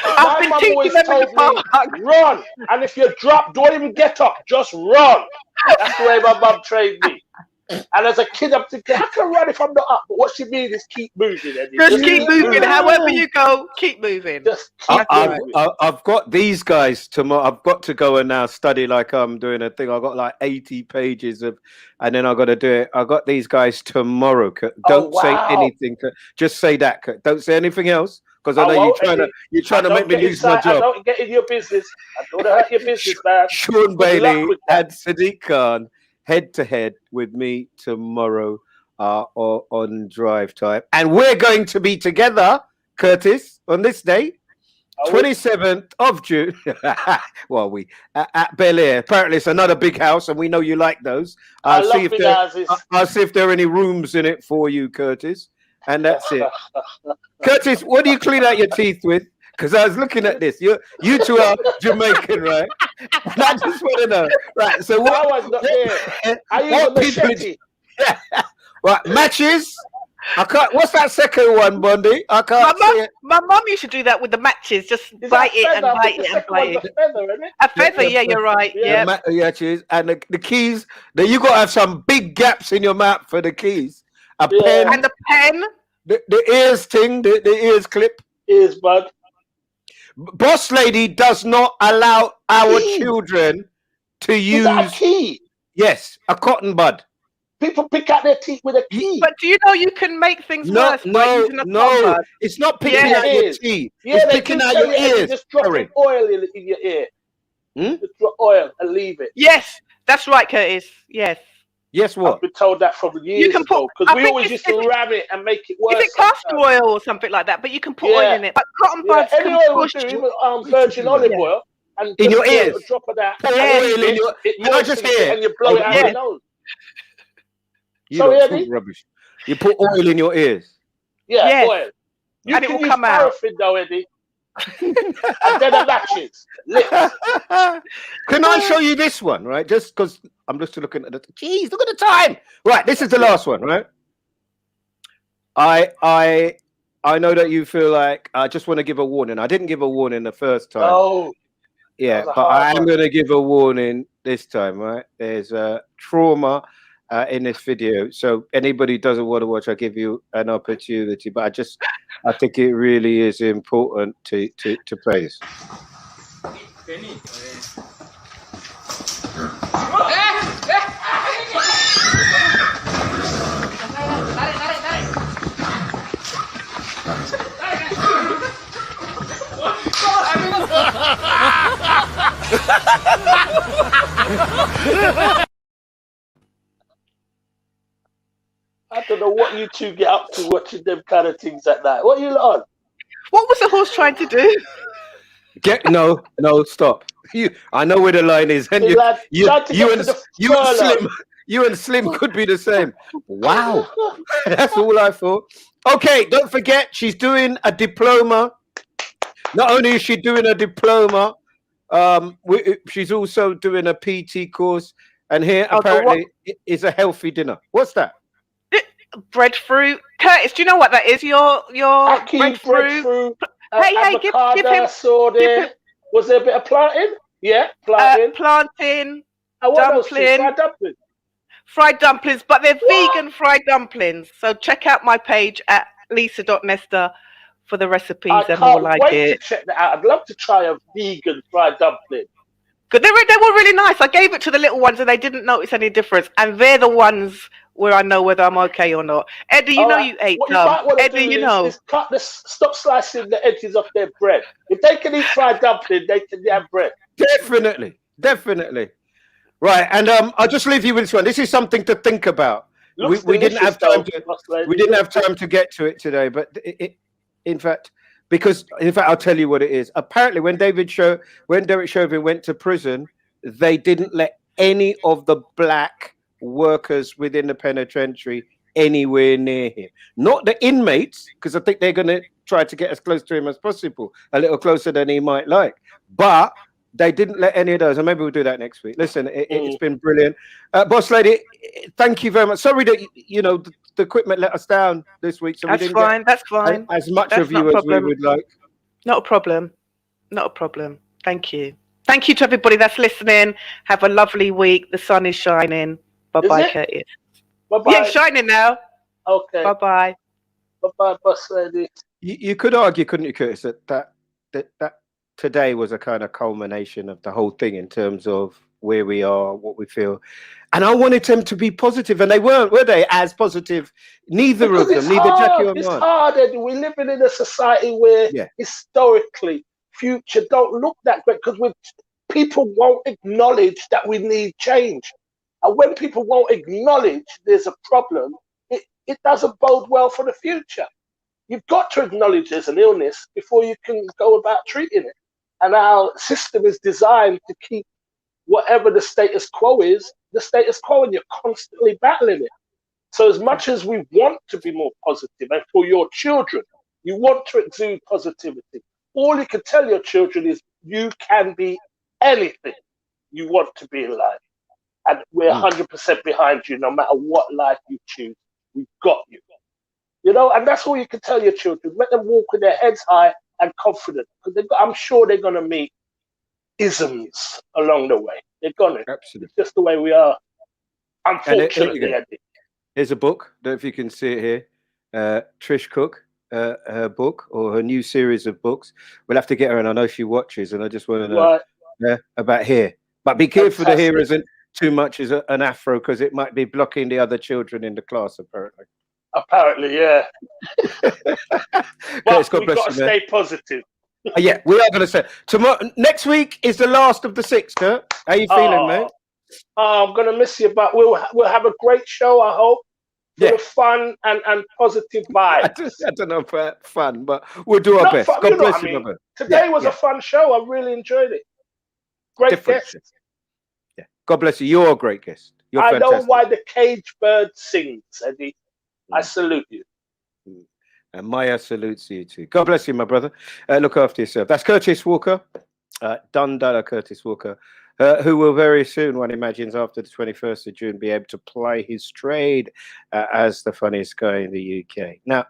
Speaker 5: My mum always told me, run. And if you drop, don't even get up. Just run. That's the way my mum trained me. And as a kid, I'm thinking, how can I run if I'm not up? But what she means is keep moving, Eddie.
Speaker 8: Just keep moving. However you go, keep moving.
Speaker 5: Just keep moving.
Speaker 6: I've got these guys tomorrow. I've got to go and now study like I'm doing a thing. I've got like 80 pages of, and then I've got to do it. I've got these guys tomorrow. Don't say anything. Just say that. Don't say anything else. Because I know you're trying to make me lose my job.
Speaker 5: I don't get in your business. I don't hurt your business, man.
Speaker 6: Sean Bailey and Sadiq Khan head to head with me tomorrow on Drive Time. And we're going to be together, Curtis, on this day, 27th of June. Well, at Bel Air. Apparently, it's another big house, and we know you like those. I'll see if there are any rooms in it for you, Curtis. And that's it. Curtis, what do you clean out your teeth with? Because I was looking at this. You two are Jamaican, right? And I just want to know. Right, so right, matches? I can't. What's that second one, Bondi? I can't see it.
Speaker 8: My mum used to do that with the matches. Just bite it and bite it and bite it. A feather, yeah, you're right. Yeah,
Speaker 6: cheers. And the keys, you got to have some big gaps in your map for the keys. A pen.
Speaker 8: And the pen.
Speaker 6: The ears thing, the ears clip.
Speaker 5: Ears, bud.
Speaker 6: Boss lady does not allow our children to use
Speaker 5: a key.
Speaker 6: Yes, a cotton bud.
Speaker 5: People pick out their teeth with a key.
Speaker 8: But do you know you can make things worse by using a cotton bud?
Speaker 6: It's not picking out your teeth.
Speaker 5: Yeah,
Speaker 6: it's picking out your ears.
Speaker 5: Just drop oil in your ear. Just drop oil and leave it.
Speaker 8: Yes, that's right, Curtis. Yes.
Speaker 6: Yes, what?
Speaker 5: I've been told that from years ago because we always used to ram it and make it worse.
Speaker 8: Is it castor oil or something like that? But you can put oil in it. But cotton buds
Speaker 5: any oil will do, even virgin olive oil. And
Speaker 6: in your ears.
Speaker 5: A drop of that.
Speaker 6: Put oil in your ears. Can I just hear?
Speaker 5: And you blow it out your nose.
Speaker 6: You don't talk rubbish. You put oil in your ears.
Speaker 5: Yeah, oil. You
Speaker 8: and
Speaker 5: can
Speaker 8: it will
Speaker 5: use
Speaker 8: come out.
Speaker 5: paraffin though, Eddie. And then the matches.
Speaker 6: Can I show you this one, right? Just because I'm just looking at the. Jeez, look at the time. Right, this is the last one, right? I know that you feel like I just want to give a warning. I didn't give a warning the first time.
Speaker 5: Oh.
Speaker 6: Yeah, but I am going to give a warning this time, right? There's a trauma in this video. So anybody who doesn't want to watch, I give you an opportunity. But I think it really is important to play this.
Speaker 5: I don't know what you two get up to watching them kind of things at night. What are you on?
Speaker 8: What was the horse trying to do?
Speaker 6: No, stop. I know where the line is, and you and Slim could be the same. Wow, that's all I thought. Okay, don't forget she's doing a diploma. Not only is she doing a diploma, she's also doing a PT course, and here apparently is a healthy dinner. What's that?
Speaker 8: Breadfruit. Curtis, do you know what that is? Your breadfruit. Hey, give him.
Speaker 5: Was there a bit of planting? Yeah, planting.
Speaker 8: Planting.
Speaker 5: Dumpling.
Speaker 8: Fried dumplings, but they're vegan fried dumplings. So check out my page at lisa.nesta for the recipes and more like it.
Speaker 5: I can't wait to check that out. I'd love to try a vegan fried dumpling.
Speaker 8: Good. They were really nice. I gave it to the little ones and they didn't notice any difference. And they're the ones where I know whether I'm okay or not. Eddie, you know you ate them. Eddie, you know.
Speaker 5: Stop slicing the edges off their bread. If they can eat fried dumpling, they can have bread.
Speaker 6: Definitely. Right, and I'll just leave you with this one. This is something to think about. We didn't have time to get to it today, but in fact, I'll tell you what it is. Apparently, when Derek Chauvin went to prison, they didn't let any of the black workers within the penitentiary anywhere near him. Not the inmates, because I think they're going to try to get as close to him as possible, a little closer than he might like. But they didn't let any of those, and maybe we'll do that next week. Listen, it's been brilliant. Boss Lady, thank you very much. Sorry that, the equipment let us down this week. So
Speaker 8: That's
Speaker 6: we didn't
Speaker 8: fine.
Speaker 6: get
Speaker 8: That's fine.
Speaker 6: as much
Speaker 8: That's
Speaker 6: of you as we would like.
Speaker 8: Not a problem. Not a problem. Thank you. Thank you to everybody that's listening. Have a lovely week. The sun is shining. Bye-bye, Curtis.
Speaker 5: Bye-bye.
Speaker 8: Yeah, it's shining now.
Speaker 5: Okay.
Speaker 8: Bye-bye.
Speaker 5: Bye-bye, Boss Lady.
Speaker 6: You could argue, couldn't you, Curtis, that today was a kind of culmination of the whole thing in terms of where we are, what we feel. And I wanted them to be positive, and they weren't, were they, as positive? Neither of them, neither Jackie or
Speaker 5: It's
Speaker 6: mine.
Speaker 5: hard, Eddie. We're living in a society where historically future don't look that great because people won't acknowledge that we need change. And when people won't acknowledge there's a problem, it doesn't bode well for the future. You've got to acknowledge there's an illness before you can go about treating it. And our system is designed to keep whatever the status quo is, the status quo, and you're constantly battling it. So as much as we want to be more positive, and for your children, you want to exude positivity, all you can tell your children is you can be anything you want to be in life. And we're 100% behind you no matter what life you choose. We've got you. And that's all you can tell your children. Let them walk with their heads high and confident. Because I'm sure they're going to meet isms along the way. They're going to.
Speaker 6: Absolutely.
Speaker 5: It's just the way we are. Unfortunately, Eddie.
Speaker 6: Here's a book. I don't know if you can see it here. Trish Cook, her book or her new series of books. We'll have to get her, and I know she watches, and I just want to know about hair. But be careful the hair isn't too much as an afro, because it might be blocking the other children in the class, apparently.
Speaker 5: Apparently, yeah. But we've got to stay positive.
Speaker 6: Yeah, we are going to say tomorrow. Next week is the last of the 6, Kurt. How you feeling, mate?
Speaker 5: I'm going to miss you, but we'll have a great show, I hope. Full of fun and positive vibes.
Speaker 6: I don't know about fun, but we'll do our best.
Speaker 5: Fun,
Speaker 6: God bless you, brother.
Speaker 5: Today was a fun show. I really enjoyed it. Great guest.
Speaker 6: Yeah. God bless you. You're a great guest. You're fantastic.
Speaker 5: I know why the cage bird sings, Eddie. I salute you.
Speaker 6: And Maya salutes you too. God bless you, my brother. Look after yourself. That's Curtis Walker, Dundallah Curtis Walker, who will very soon, one imagines, after the 21st of June, be able to ply his trade as the funniest guy in the UK. Now,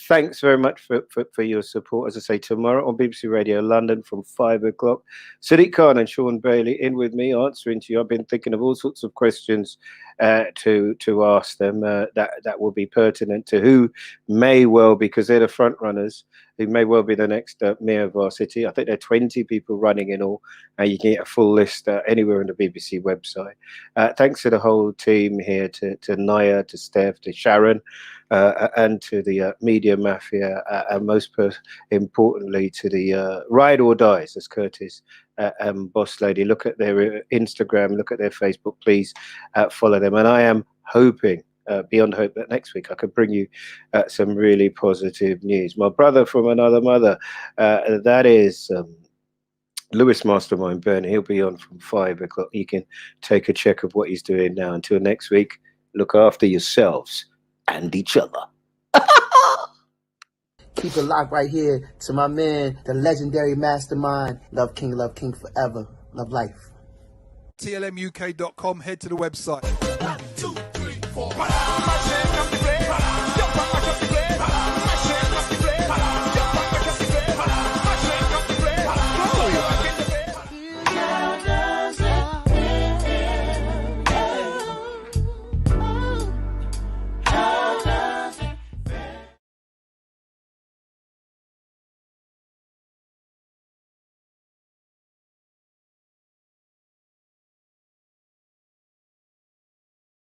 Speaker 6: thanks very much for your support. As I say, tomorrow on BBC Radio London from 5 o'clock, Sadiq Khan and Sean Bailey in with me, answering to you. I've been thinking of all sorts of questions to ask them that will be pertinent to who may well, because they're the front runners, who may well be the next mayor of our city. I think there are 20 people running in all, and you can get a full list anywhere on the BBC website. Thanks to the whole team here, to Naya, to Steph, to Sharon, and to the media mafia, and most importantly to the ride or dies, as Curtis and Boss Lady. Look at their Instagram, look at their Facebook, please follow them. And I am hoping, beyond hope, that next week I could bring you some really positive news. My brother from another mother, that is Lewis Mastermind Burn. He'll be on from 5 o'clock. You can take a check of what he's doing now. Until next week, look after yourselves and each other.
Speaker 18: Keep it locked right here to my man, the legendary mastermind. Love King forever. Love life.
Speaker 19: TLMUK.com. Head to the website.
Speaker 14: 1, 2, 3, 4.